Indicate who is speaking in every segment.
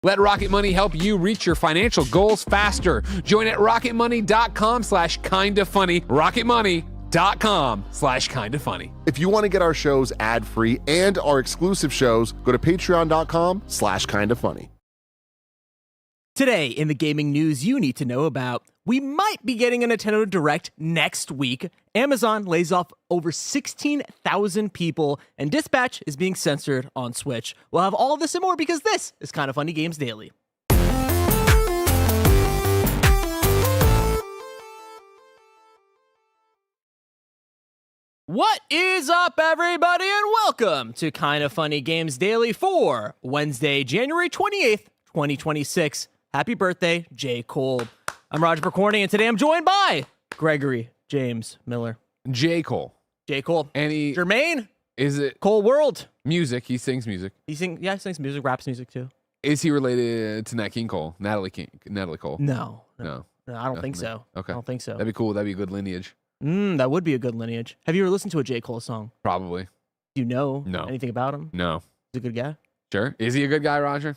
Speaker 1: Let Rocket Money help you reach your financial goals faster. Join at rocketmoney.com/kindafunny. rocketmoney.com/kindafunny.
Speaker 2: If you want to get our shows ad-free and our exclusive shows, go to patreon.com/kindafunny.
Speaker 3: Today, in the gaming news you need to know about, we might be getting a Nintendo Direct next week. Amazon lays off over 16,000 people, and Dispatch is being censored on Switch. We'll have all this and more because this is Kinda Funny Games Daily. What is up, everybody, and welcome to Kinda Funny Games Daily for Wednesday, January 28th, 2026. Happy birthday, J. Cole. I'm Roger Percorny, and today I'm joined by Gregory James Miller.
Speaker 1: J. Cole.
Speaker 3: J. Cole.
Speaker 1: And he...
Speaker 3: Jermaine.
Speaker 1: Is it...
Speaker 3: Cole World.
Speaker 1: Music. He sings music.
Speaker 3: He sings music, raps music, too.
Speaker 1: Is he related to Nat King Cole? Natalie Cole?
Speaker 3: No.
Speaker 1: No.
Speaker 3: I don't think so.
Speaker 1: Okay.
Speaker 3: I don't think so.
Speaker 1: That'd be cool. That'd be a good lineage.
Speaker 3: That would be a good lineage. Have you ever listened to a J. Cole song?
Speaker 1: Probably.
Speaker 3: Do you know
Speaker 1: No.
Speaker 3: anything about him?
Speaker 1: No.
Speaker 3: He's a good guy?
Speaker 1: Sure. Is he a good guy, Roger?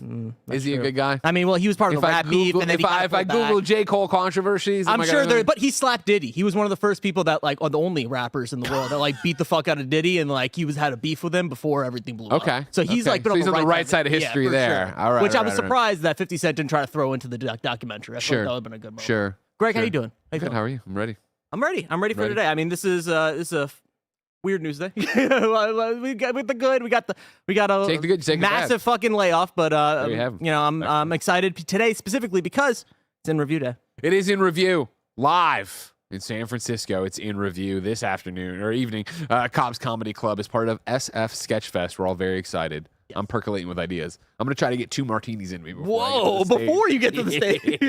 Speaker 1: Is he a good guy?
Speaker 3: I mean, well, he was part of the rap beef, and then
Speaker 1: if I Google J. Cole controversies,
Speaker 3: I'm sure there. But he slapped Diddy. He was one of the first people that, like, the only rappers in the world that like beat the fuck out of Diddy, and like he had a beef with him before everything blew up.
Speaker 1: Okay.
Speaker 3: So he's like been
Speaker 1: on the right side of history there.
Speaker 3: Sure.
Speaker 1: All right.
Speaker 3: Which I was surprised that 50 Cent didn't try to throw into the documentary. I thought that would have been a good moment.
Speaker 1: Sure.
Speaker 3: Greg, how you doing?
Speaker 1: Good. How are you? I'm ready.
Speaker 3: I'm ready. I'm ready for today. I mean, this is a weird news day. we got with the good. We got a
Speaker 1: take the good, take
Speaker 3: massive fucking layoff. But
Speaker 1: you
Speaker 3: know, I'm excited today specifically because it's in review day.
Speaker 1: It is in review live in San Francisco. It's in review this afternoon or evening. Cobb's Comedy Club is part of SF Sketchfest. We're all very excited. Yes. I'm percolating with ideas. I'm going to try to get 2 martinis in me
Speaker 3: before you get to the stage.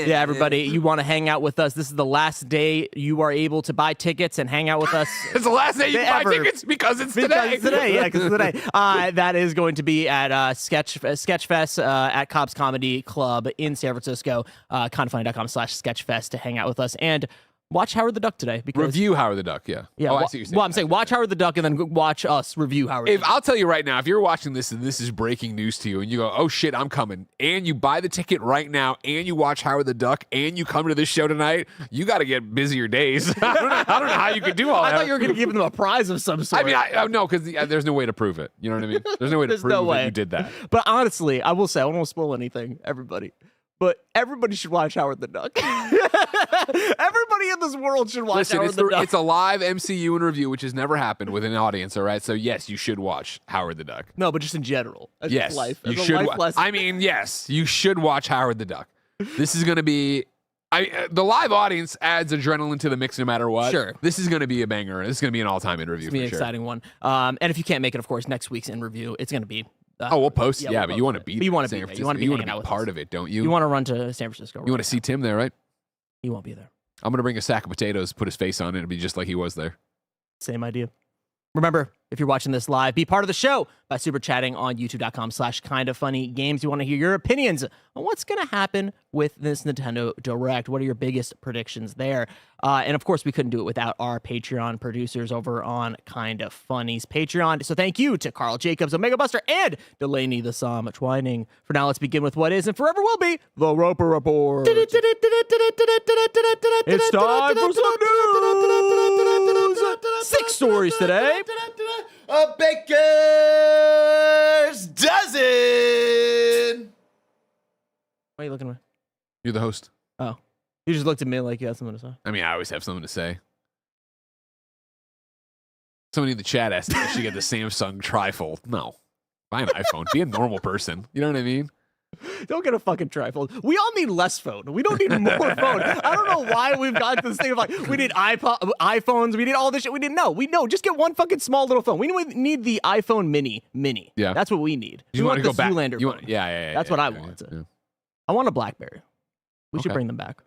Speaker 3: Yeah, everybody, you want to hang out with us. This is the last day you are able to buy tickets and hang out with us.
Speaker 1: It's the last day you can buy tickets because it's today.
Speaker 3: Because it's today. That is going to be at Sketchfest at Cobb's Comedy Club in San Francisco. Kindafunny.com/sketchfest to hang out with us. And watch Howard the Duck today. Because
Speaker 1: review Howard the Duck, yeah.
Speaker 3: Yeah.
Speaker 1: Oh, I see what you're saying.
Speaker 3: Well, I'm saying watch Howard the Duck and then watch us review Howard the Duck.
Speaker 1: I'll tell you right now, if you're watching this and this is breaking news to you and you go, oh shit, I'm coming, and you buy the ticket right now and you watch Howard the Duck and you come to this show tonight, you got to get busier days. I don't know how you could do all that.
Speaker 3: I thought you were going to give them a prize of some sort.
Speaker 1: I mean, no, because there's no way to prove it. You know what I mean? There's no way to prove that you did that.
Speaker 3: But honestly, I will say, I won't spoil anything, everybody. But everybody should watch Howard the Duck. Everybody in this world should watch Howard the Duck.
Speaker 1: It's a live MCU in review, which has never happened with an audience, all right? So, yes, you should watch Howard the Duck.
Speaker 3: No, but just in general.
Speaker 1: Yes,
Speaker 3: life.
Speaker 1: you should. I mean, yes, you should watch Howard the Duck. This is going to be... the live audience adds adrenaline to the mix no matter what.
Speaker 3: Sure.
Speaker 1: This is going to be a banger. This is going to be an all-time in review.
Speaker 3: It's going to be an exciting one. And if you can't make it, of course, next week's in review, it's going to be...
Speaker 1: we'll post. Yeah, but you want to be
Speaker 3: You want to be there. You want to be
Speaker 1: part of it, don't you?
Speaker 3: You want to run to San Francisco.
Speaker 1: You want to see Tim there, right?
Speaker 3: He won't be there.
Speaker 1: I'm going to bring a sack of potatoes, put his face on it, and it'll be just like he was there.
Speaker 3: Same idea. Remember, if you're watching this live, be part of the show by super chatting on youtube.com/kindafunnygames. You want to hear your opinions on what's going to happen with this Nintendo Direct. What are your biggest predictions there? And of course, we couldn't do it without our Patreon producers over on Kinda Funny's Patreon. So thank you to Carl Jacobs, Omega Buster, and Delaney the Psalm Twining. For now, let's begin with what is and forever will be the Roper Report. It's time for some news. 6 stories today.
Speaker 4: A baker's dozen.
Speaker 3: Why are you looking at me?
Speaker 1: You're the host.
Speaker 3: Oh. You just looked at me like you had something to say.
Speaker 1: I mean, I always have something to say. Somebody in the chat asked if I should get the Samsung trifold. No. Buy an iPhone. Be a normal person. You know what I mean?
Speaker 3: Don't get a fucking trifold. We all need less phone. We don't need more phone. I don't know why we've got this thing of like, we need iPhones, we need all this shit. We didn't know. Just get one fucking small little phone. We need the iPhone mini.
Speaker 1: Yeah.
Speaker 3: That's what we need.
Speaker 1: You want to go back?
Speaker 3: Zoolander phone.
Speaker 1: Yeah.
Speaker 3: That's what I want.
Speaker 1: Yeah.
Speaker 3: I want a BlackBerry. We should bring them back.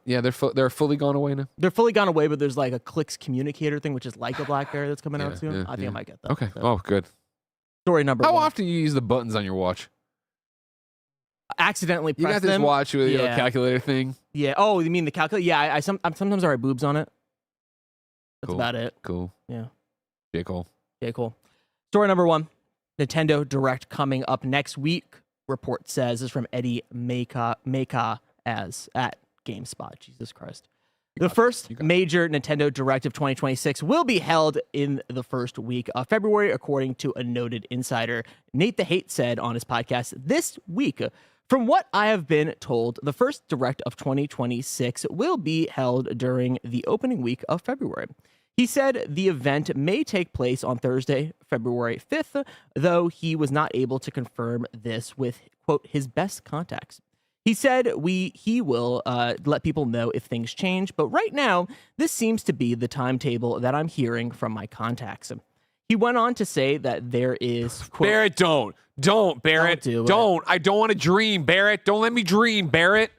Speaker 1: They're fully gone away now?
Speaker 3: They're fully gone away, but there's like a Clicks communicator thing, which is like a BlackBerry that's coming out soon. I think I might get that.
Speaker 1: Okay.
Speaker 3: So.
Speaker 1: Oh, good.
Speaker 3: Story number 1.
Speaker 1: How often do you use the buttons on your watch?
Speaker 3: Accidentally press them.
Speaker 1: You got this watch with your calculator thing?
Speaker 3: Yeah. Oh, you mean the calculator? Yeah, sometimes I write boobs on it. That's
Speaker 1: cool.
Speaker 3: about it.
Speaker 1: Cool.
Speaker 3: Yeah.
Speaker 1: J. Cole.
Speaker 3: Okay, cool. Story number 1. Nintendo Direct coming up next week, report says. This is from Eddie Meka as at GameSpot. Jesus Christ. The first major Nintendo Direct of 2026 will be held in the first week of February, according to a noted insider. Nate the Hate said on his podcast this week, from what I have been told, the first Direct of 2026 will be held during the opening week of February. He said the event may take place on Thursday, February 5th, though he was not able to confirm this with, quote, his best contacts. He said he will let people know if things change, but right now, this seems to be the timetable that I'm hearing from my contacts. He went on to say that there is, quote,
Speaker 1: Barrett, don't, Barrett, don't. I don't want to dream, Barrett. Don't let me dream, Barrett.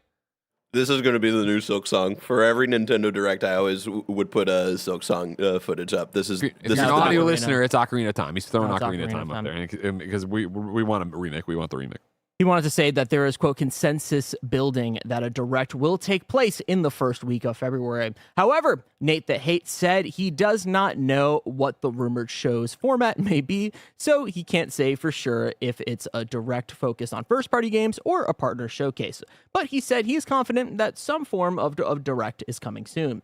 Speaker 5: This is going to be the new Silk Song. For every Nintendo Direct, I always would put a Silk Song footage up. This is
Speaker 1: If
Speaker 5: this
Speaker 1: you're
Speaker 5: is
Speaker 1: an
Speaker 5: the
Speaker 1: audio
Speaker 5: one.
Speaker 1: listener, it's Ocarina of Time. He's throwing
Speaker 3: No, it's
Speaker 1: Ocarina of
Speaker 3: Ocarina
Speaker 1: Time
Speaker 3: of
Speaker 1: up there because we want a remake. We want the remake.
Speaker 3: He wanted to say that there is, quote, consensus building that a Direct will take place in the first week of February. However, Nate the Hate said he does not know what the rumored show's format may be, so he can't say for sure if it's a Direct focused on first-party games or a partner showcase. But he said he is confident that some form of Direct is coming soon.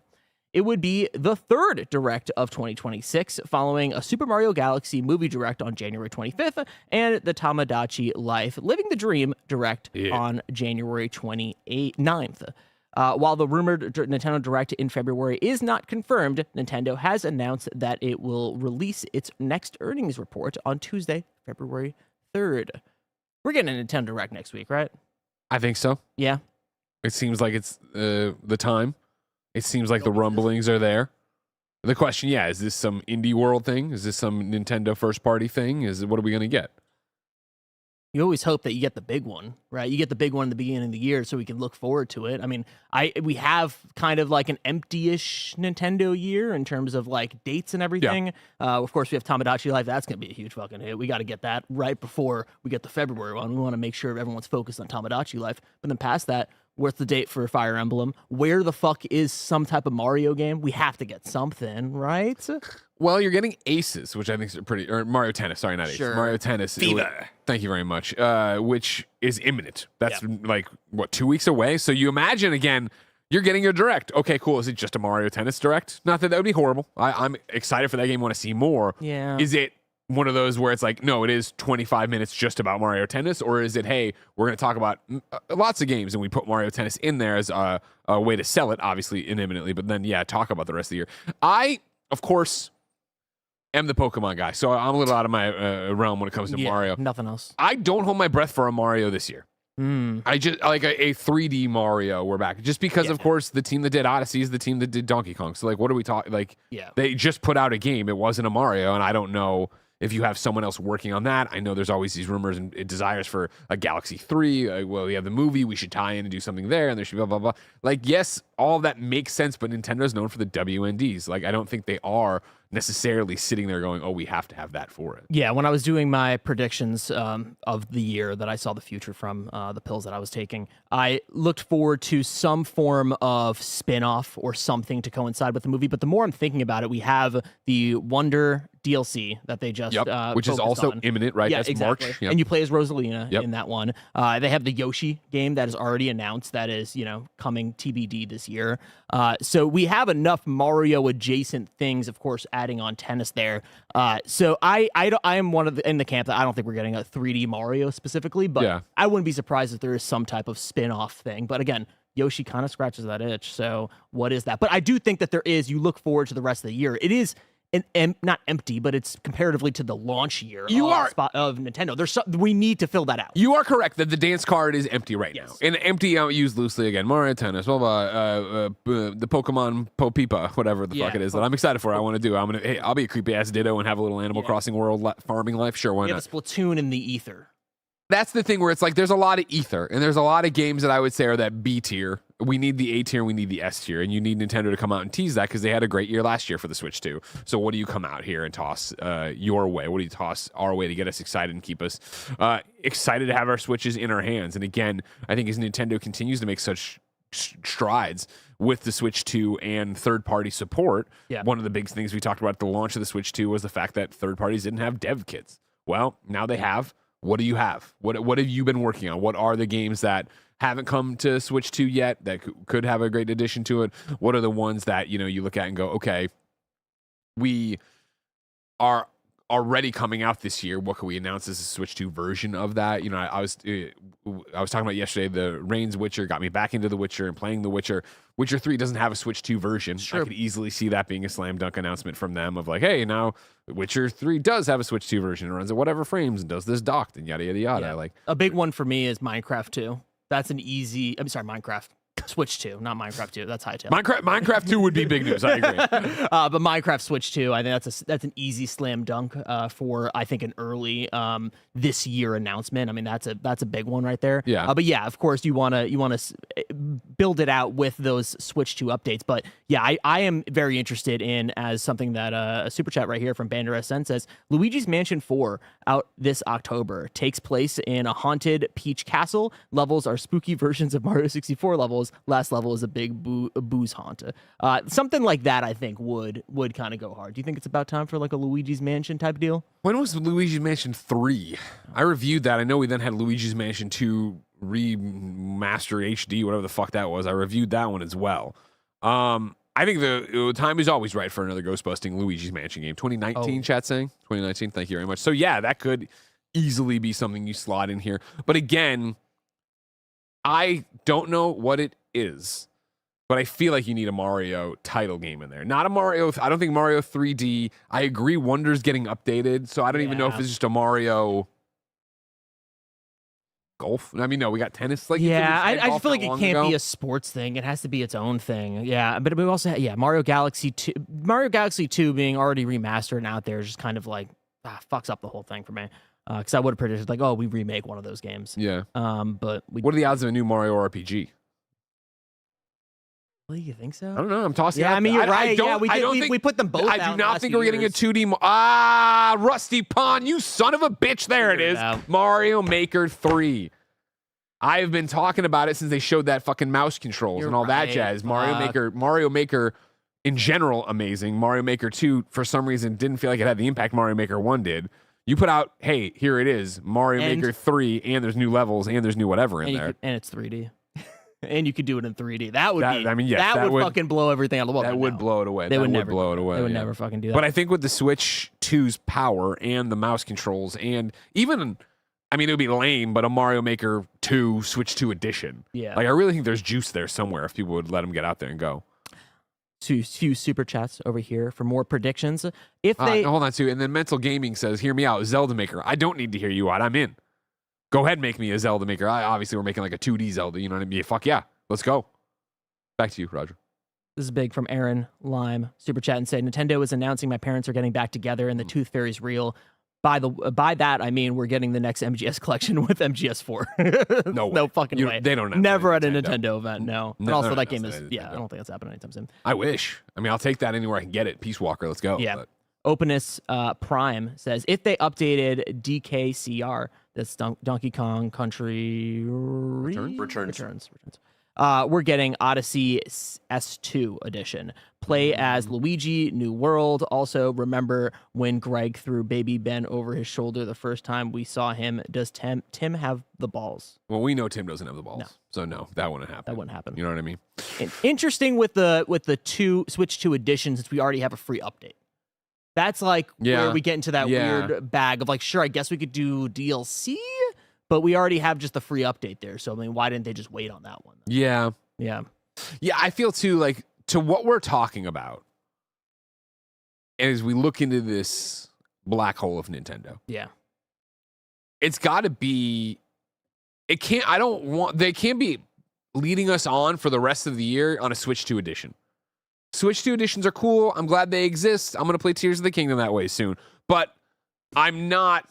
Speaker 3: It would be the third Direct of 2026, following a Super Mario Galaxy movie Direct on January 25th and the Tamagotchi Life Living the Dream Direct on January 29th. While the rumored Nintendo Direct in February is not confirmed, Nintendo has announced that it will release its next earnings report on Tuesday, February 3rd. We're getting a Nintendo Direct next week, right?
Speaker 1: I think so.
Speaker 3: Yeah.
Speaker 1: It seems like it's the time. It seems like the rumblings are there. The question, is this some indie world thing? Is this some Nintendo first party thing? What are we going to get?
Speaker 3: You always hope that you get the big one, right? You get the big one in the beginning of the year so we can look forward to it. I mean, we have kind of like an empty-ish Nintendo year in terms of like dates and everything. Yeah. Of course, we have Tamagotchi Life. That's going to be a huge fucking hit. We got to get that right before we get the February one. We want to make sure everyone's focused on Tamagotchi Life. But then past that, what's the date for Fire Emblem? Where the fuck is some type of Mario game? We have to get something, right?
Speaker 1: Well, you're getting Aces, which I think is or Mario Tennis. Sorry, not Aces.
Speaker 3: Sure.
Speaker 1: Mario Tennis.
Speaker 5: Fever.
Speaker 1: Thank you very much. Which is imminent. That's like, 2 weeks away? So you imagine, again, you're getting your Direct. Okay, cool. Is it just a Mario Tennis Direct? Not that would be horrible. I'm excited for that game. Want to see more.
Speaker 3: Yeah.
Speaker 1: Is it one of those where it's like, no, it is 25 minutes just about Mario Tennis? Or is it, hey, we're going to talk about lots of games and we put Mario Tennis in there as a way to sell it, obviously, imminently, but then, talk about the rest of the year. I, of course, am the Pokemon guy, so I'm a little out of my realm when it comes to Mario.
Speaker 3: Nothing else.
Speaker 1: I don't hold my breath for a Mario this year. I just like a 3D Mario. We're back just because, of course, the team that did Odyssey is the team that did Donkey Kong. So, like, what are we talking? Like, they just put out a game. It wasn't a Mario, and I don't know if you have someone else working on that. I know there's always these rumors and desires for a Galaxy 3. Well, we have the movie. We should tie in and do something there, and there should be blah, blah, blah. Like, yes, all of that makes sense, but Nintendo's known for the WNDs. Like, I don't think they are necessarily sitting there going, oh, we have to have that for it.
Speaker 3: Yeah, when I was doing my predictions of the year that I saw the future from the pills that I was taking, I looked forward to some form of spin-off or something to coincide with the movie. But the more I'm thinking about it, we have the Wonder DLC that they just
Speaker 1: which is also imminent, right?
Speaker 3: Yeah,
Speaker 1: That's
Speaker 3: exactly.
Speaker 1: March.
Speaker 3: And you play as Rosalina in that one. They have the Yoshi game that is already announced that is, coming TBD this year. So we have enough Mario adjacent things, of course, adding on tennis there. So I am one of in the camp that I don't think we're getting a 3D Mario specifically, but I wouldn't be surprised if there is some type of spin-off thing. But again, Yoshi kind of scratches that itch. So what is that? But I do think that there is, you look forward to the rest of the year. It is not empty, but it's comparatively to the launch year of Nintendo. We need to fill that out.
Speaker 1: You are correct that the dance card is empty right now. And empty, used loosely again. Mario Tennis, blah, blah, the Pokemon Popipa, whatever the fuck it is that I'm excited for. I want to do. I'll be a creepy ass Ditto and have a little Animal Crossing world farming life. Sure, why
Speaker 3: we
Speaker 1: not?
Speaker 3: have a Splatoon in the ether.
Speaker 1: That's the thing where it's like there's a lot of ether and there's a lot of games that I would say are that B tier. We need the A tier, we need the S tier, and you need Nintendo to come out and tease that because they had a great year last year for the Switch too. So what do you come out here and toss your way? What do you toss our way to get us excited and keep us excited to have our Switches in our hands? And again, I think as Nintendo continues to make such strides with the Switch 2 and third-party support, one of the big things we talked about at the launch of the Switch 2 was the fact that third parties didn't have dev kits. Well, now they have. What do you have? What have you been working on? What are the games that haven't come to Switch 2 yet that could have a great addition to it? What are the ones that, you look at and go, okay, we are already coming out this year. What can we announce as a Switch 2 version of that? I was talking about yesterday, the Reigns Witcher got me back into The Witcher and playing The Witcher. Witcher 3 doesn't have a Switch 2 version.
Speaker 3: Sure.
Speaker 1: I could easily see that being a slam dunk announcement from them of like, hey, now Witcher 3 does have a Switch 2 version. It runs at whatever frames and does this docked and yada, yada, yada.
Speaker 3: Yeah.
Speaker 1: Like,
Speaker 3: A big one for me is Minecraft 2. That's an easy. I'm sorry, Minecraft. Switch 2, not Minecraft 2. That's hightail.
Speaker 1: Minecraft 2 would be big news. I agree.
Speaker 3: But Minecraft Switch 2, I think that's an easy slam dunk for I think an early this year announcement. I mean that's a big one right there.
Speaker 1: Yeah.
Speaker 3: But yeah, of course you wanna build it out with those Switch 2 updates. But yeah, I am very interested in, as something that a super chat right here from Bander SN says, Luigi's Mansion 4 out this October, takes place in a haunted Peach Castle. Levels are spooky versions of Mario 64 levels. Last level is a big booze haunt. Something like that, I think, would kind of go hard. Do you think it's about time for like a Luigi's Mansion type deal?
Speaker 1: When was Luigi's Mansion 3? I reviewed that. I know we then had Luigi's Mansion 2 remaster HD, whatever the fuck that was. I reviewed that one as well. I think the time is always right for another ghost-busting Luigi's Mansion game. 2019, chat saying? 2019, thank you very much. So yeah, that could easily be something you slot in here. But again, I don't know what it is, but I feel like you need a Mario title game in there. Not a Mario. I don't think Mario 3D. I agree Wonder's getting updated, so I don't even know if it's just a Mario golf. I mean, no, we got tennis. Like,
Speaker 3: yeah, I just feel like it can't be a sports thing. It has to be its own thing. Yeah, but we also Mario Galaxy 2. Mario Galaxy 2 being already remastered and out there is just kind of like fucks up the whole thing for me. Because I would have predicted like, oh, we remake one of those games.
Speaker 1: Yeah.
Speaker 3: But
Speaker 1: what are the odds of a new Mario RPG?
Speaker 3: Well, you think so?
Speaker 1: I don't know. I'm tossing.
Speaker 3: Yeah,
Speaker 1: out
Speaker 3: I mean, you're right. We put them both.
Speaker 1: I do not think we're getting a 2D. Rusty Pond, you son of a bitch! There it is. Mario Maker 3. I have been talking about it since they showed that fucking mouse controls and all that jazz. Mario Maker, in general, amazing. Mario Maker 2, for some reason, didn't feel like it had the impact Mario Maker 1 did. You put out, hey, here it is, Mario Maker 3, and there's new levels, and there's new whatever in there.
Speaker 3: And it's 3D. And you could do it in 3D. That would
Speaker 1: that
Speaker 3: would fucking blow everything out of the water.
Speaker 1: That would blow it away.
Speaker 3: They would never
Speaker 1: blow it away.
Speaker 3: They would never fucking do that.
Speaker 1: But I think with the Switch 2's power and the mouse controls, and even, I mean, it would be lame, but a Mario Maker 2 Switch 2 edition.
Speaker 3: Yeah.
Speaker 1: Like, I really think there's juice there somewhere if people would let them get out there and go.
Speaker 3: Few super chats over here for more predictions. If they
Speaker 1: hold on too, and then Mental Gaming says, "Hear me out, Zelda Maker. I don't need to hear you out. I'm in. Go ahead, make me a Zelda Maker. Obviously, we're making like a 2D Zelda. You know what I mean? Fuck yeah, let's go. Back to you, Roger."
Speaker 3: This is big from Aaron Lime super chat and said, Nintendo is announcing my parents are getting back together and the Tooth Fairy's real. By that I mean we're getting the next MGS collection with MGS4. No fucking way.
Speaker 1: They don't.
Speaker 3: Never at a Nintendo event. No. But also that game is.
Speaker 1: I
Speaker 3: don't think that's happening anytime soon.
Speaker 1: I wish. I mean, I'll take that anywhere I can get it. Peace Walker, let's go.
Speaker 3: Yeah. Openness Prime says if they updated DKCR, that's Donkey Kong Country Returns. We're getting Odyssey S2 edition. Play as Luigi, new world. Also, remember when Greg threw Baby Ben over his shoulder the first time we saw him? Does Tim have the balls?
Speaker 1: Well, we know Tim doesn't have the balls, so no, that wouldn't happen.
Speaker 3: That wouldn't happen.
Speaker 1: You know what I mean?
Speaker 3: Interesting with the Switch 2 edition, since we already have a free update. That's like where we get into that weird bag of like, sure, I guess we could do DLC, but we already have just the free update there. So I mean, why didn't they just wait on that one?
Speaker 1: Yeah. I feel too like, to what we're talking about as we look into this black hole of Nintendo.
Speaker 3: Yeah.
Speaker 1: It's got to be, they can't be leading us on for the rest of the year on a Switch 2 edition. Switch 2 editions are cool. I'm glad they exist. I'm going to play Tears of the Kingdom that way soon. But I'm not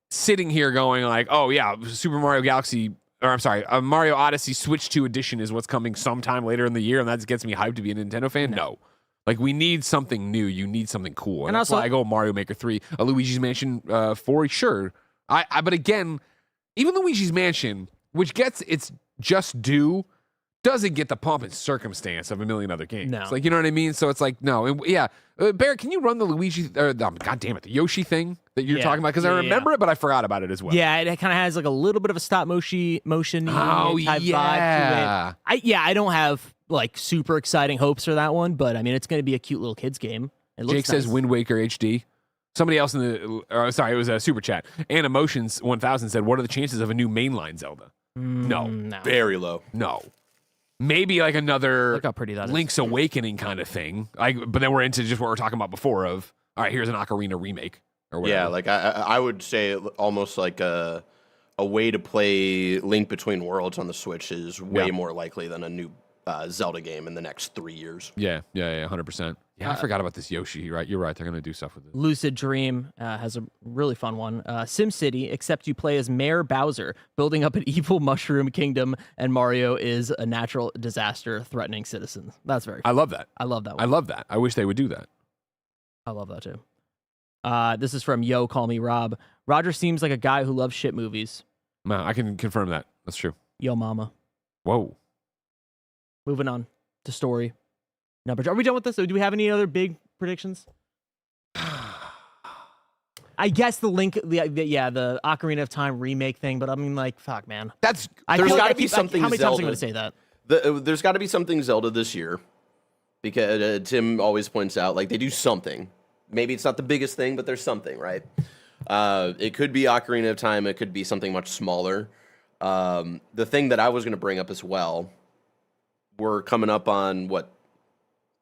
Speaker 1: sitting here going like, oh yeah, Mario Odyssey Switch 2 edition is what's coming sometime later in the year, and that gets me hyped to be a Nintendo fan. No. Like, we need something new. You need something cool. And that's why I go Mario Maker 3, a Luigi's Mansion 4, sure. But again, even Luigi's Mansion, which gets its just due, doesn't get the pomp and circumstance of a million other games.
Speaker 3: No.
Speaker 1: Like, you know what I mean? So it's like, no. And Barrett, can you run the Luigi, the Yoshi thing? that you're
Speaker 3: Yeah.
Speaker 1: talking about? Because
Speaker 3: Yeah,
Speaker 1: I
Speaker 3: yeah,
Speaker 1: remember it, but I forgot about it as well.
Speaker 3: Yeah, it kind of has like a little bit of a stop motion type
Speaker 1: yeah.
Speaker 3: vibe to it. I don't have like super exciting hopes for that one, but I mean, it's going to be a cute little kids game. It looks
Speaker 1: Jake says
Speaker 3: nice.
Speaker 1: Wind Waker HD. Somebody else in the, sorry, it was a super chat. And Emotions 1000 said, what are the chances of a new mainline Zelda? No.
Speaker 3: No.
Speaker 5: Very low.
Speaker 1: No. Maybe like another
Speaker 3: Look how pretty that is.
Speaker 1: Link's Awakening kind of thing. But then we're into just what we're talking about before of, all right, here's an Ocarina remake or whatever.
Speaker 5: Yeah, like I would say almost like a way to play Link Between Worlds on the Switch is way more likely than a new Zelda game in the next 3 years.
Speaker 1: Yeah, 100%. Yeah, I forgot about this Yoshi, right? You're right. They're going to do stuff with it.
Speaker 3: Lucid Dream has a really fun one. SimCity, except you play as Mayor Bowser, building up an evil mushroom kingdom, and Mario is a natural disaster threatening citizens. That's very
Speaker 1: I
Speaker 3: fun.
Speaker 1: love that.
Speaker 3: I love that one.
Speaker 1: I love that. I wish they would do that.
Speaker 3: I love that too. This is from Yo, Call Me Rob. Roger seems like a guy who loves shit movies.
Speaker 1: No, I can confirm that. That's true.
Speaker 3: Yo, mama.
Speaker 1: Whoa.
Speaker 3: Moving on to story number 2. Are we done with this? Do we have any other big predictions? I guess the Ocarina of Time remake thing, but I mean, like, fuck, man.
Speaker 5: There's
Speaker 3: feel
Speaker 5: got to
Speaker 3: like
Speaker 5: be something
Speaker 3: How many
Speaker 5: Zelda.
Speaker 3: times am I going to say that?
Speaker 5: There's got to be something Zelda this year, because Tim always points out like they do something. Maybe it's not the biggest thing, but there's something, right? It could be Ocarina of Time. It could be something much smaller. The thing that I was going to bring up as well, we're coming up on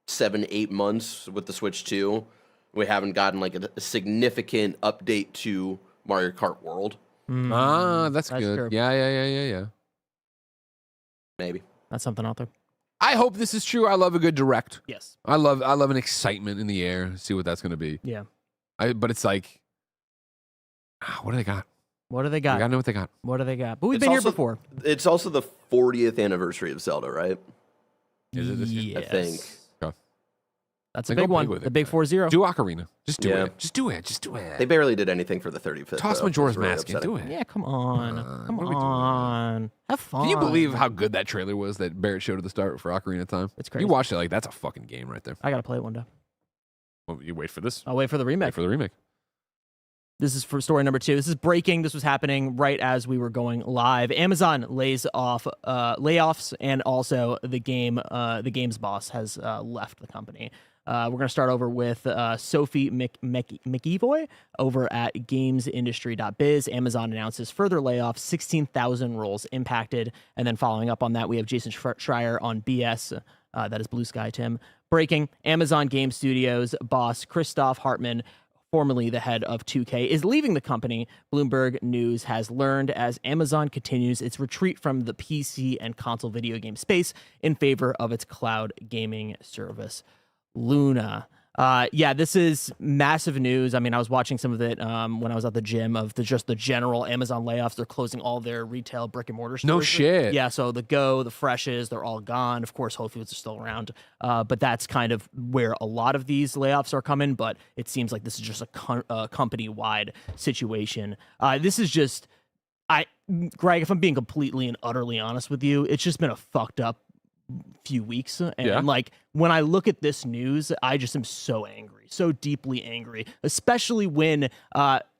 Speaker 5: 7-8 months with the Switch 2. We haven't gotten like a significant update to Mario Kart World.
Speaker 1: That's good.
Speaker 3: true.
Speaker 1: Yeah.
Speaker 5: Maybe.
Speaker 3: That's something out there.
Speaker 1: I hope this is true. I love a good direct.
Speaker 3: Yes.
Speaker 1: I love an excitement in the air. See what that's going to be.
Speaker 3: Yeah.
Speaker 1: But it's like, what do they got?
Speaker 3: What do they
Speaker 1: We
Speaker 3: got?
Speaker 1: gotta know what they got.
Speaker 3: What do they got? But we've
Speaker 5: It's
Speaker 3: been here
Speaker 5: also-
Speaker 3: before.
Speaker 5: It's also the 40th anniversary of Zelda, right?
Speaker 1: Is it this year?
Speaker 5: I think.
Speaker 1: Okay.
Speaker 3: That's a
Speaker 1: Then go
Speaker 3: big one.
Speaker 1: big with
Speaker 3: The
Speaker 1: it.
Speaker 3: big 4-0.
Speaker 1: Do Ocarina. Just do
Speaker 5: Yeah.
Speaker 1: it. Just do it. Just do it.
Speaker 5: They barely did anything for the 35th.
Speaker 1: Toss
Speaker 5: though.
Speaker 1: Majora's
Speaker 5: It's really
Speaker 1: Mask and
Speaker 5: upsetting.
Speaker 1: do it.
Speaker 3: Yeah, come on. Come
Speaker 1: what are we doing?
Speaker 3: on. Have fun.
Speaker 1: Can you believe how good that trailer was that Barrett showed at the start for Ocarina of Time?
Speaker 3: It's crazy.
Speaker 1: You watched it like that's a fucking game right there.
Speaker 3: I got to play it one day.
Speaker 1: Well, you wait for this.
Speaker 3: I'll wait for the remake.
Speaker 1: Wait for the remake.
Speaker 3: This is for story number 2. This is breaking. This was happening right as we were going live. Amazon lays off layoffs, and also the game's boss has left the company. We're going to start over with Sophie McEvoy over at gamesindustry.biz. Amazon announces further layoffs, 16,000 roles impacted. And then following up on that, we have Jason Schreier on BS. That is Blue Sky, Tim. Breaking, Amazon Game Studios boss Christoph Hartmann, formerly the head of 2K, is leaving the company, Bloomberg News has learned, as Amazon continues its retreat from the PC and console video game space in favor of its cloud gaming service, Luna. This is massive news. I mean, I was watching some of it when I was at the gym of just the general Amazon layoffs. They're closing all their retail brick and mortar stores.
Speaker 1: No shit.
Speaker 3: Yeah, so the Go, the Freshes, they're all gone. Of course, Whole Foods are still around. But that's kind of where a lot of these layoffs are coming. But it seems like this is just a company-wide situation. This is just, Greg, if I'm being completely and utterly honest with you, it's just been a fucked up few weeks, and like when I look at this news, I just am so angry, so deeply angry, especially when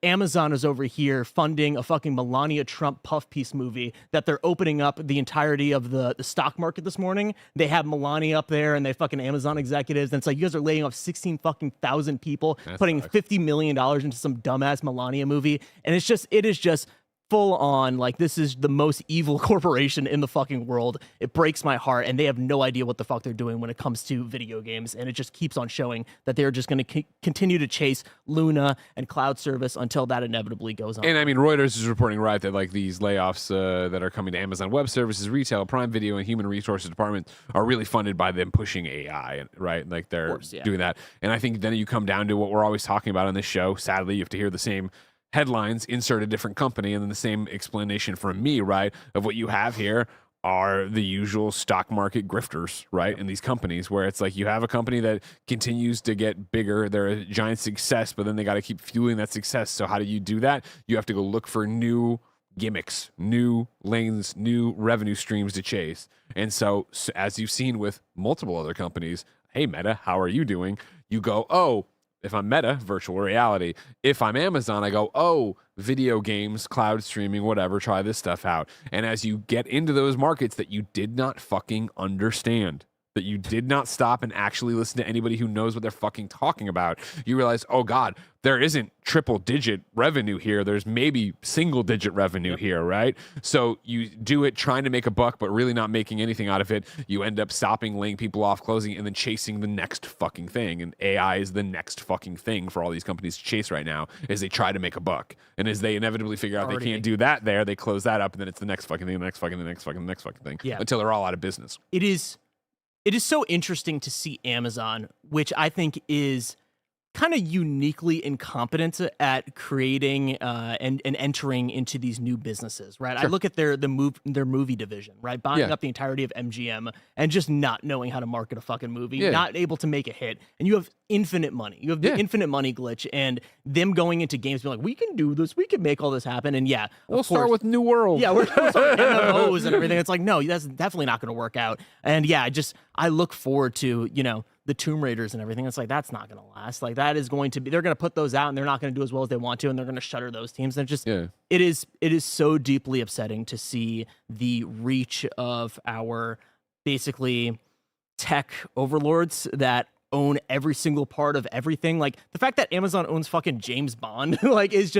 Speaker 3: Amazon is over here funding a fucking Melania Trump puff piece movie that they're opening up the entirety of the stock market this morning. They have Melania up there and they fucking Amazon executives, and it's like, you guys are laying off 16,000 people, putting $50 million into some dumbass Melania movie, and it is just full on, like, this is the most evil corporation in the fucking world. It breaks my heart, and they have no idea what the fuck they're doing when it comes to video games, and it just keeps on showing that they're just going to continue to chase Luna and cloud service until that inevitably goes on.
Speaker 1: And I mean, Reuters is reporting, right, that like these layoffs that are coming to Amazon Web Services, retail, Prime Video, and Human Resources Department are really funded by them pushing AI, right? Like they're doing that. And I think then you come down to what we're always talking about on this show. Sadly, you have to hear the same headlines, insert a different company, and then the same explanation from me, right, of what you have here are the usual stock market grifters, right, in these companies, where it's like you have a company that continues to get bigger, they're a giant success, but then they got to keep fueling that success. So how do you do that? You have to go look for new gimmicks, new lanes, new revenue streams to chase. And so as you've seen with multiple other companies, hey, Meta, how are you doing? You go, oh, if I'm Meta, virtual reality. If I'm Amazon, I go, oh, video games, cloud streaming, whatever, try this stuff out. And as you get into those markets that you did not fucking understand, that you did not stop and actually listen to anybody who knows what they're fucking talking about, you realize, oh God, there isn't triple digit revenue here. There's maybe single digit revenue here, right? So you do it trying to make a buck, but really not making anything out of it. You end up stopping, laying people off, closing, and then chasing the next fucking thing. And AI is the next fucking thing for all these companies to chase right now, as they try to make a buck. And as they inevitably figure out they can't do that there, they close that up, and then it's the next fucking thing, the next fucking, the next fucking, the next fucking thing, until they're all out of business.
Speaker 3: It is so interesting to see Amazon, which I think is kind of uniquely incompetent at creating and entering into these new businesses, right?
Speaker 1: Sure.
Speaker 3: I look at their movie division, right? Buying up the entirety of MGM and just not knowing how to market a fucking movie, not able to make a hit. And you have infinite money. You have the infinite money glitch, and them going into games being like, we can do this, we can make all this happen. And
Speaker 1: we'll start with New World.
Speaker 3: Yeah, we're starting MMOs and everything. It's like, no, that's definitely not going to work out. And I look forward to, the Tomb Raiders and everything. It's like, that's not going to last. Like, that is going to be, they're going to put those out and they're not going to do as well as they want to, and they're going to shutter those teams. And it is so deeply upsetting to see the reach of our basically tech overlords that own every single part of everything. Like, the fact that Amazon owns fucking James Bond, like, is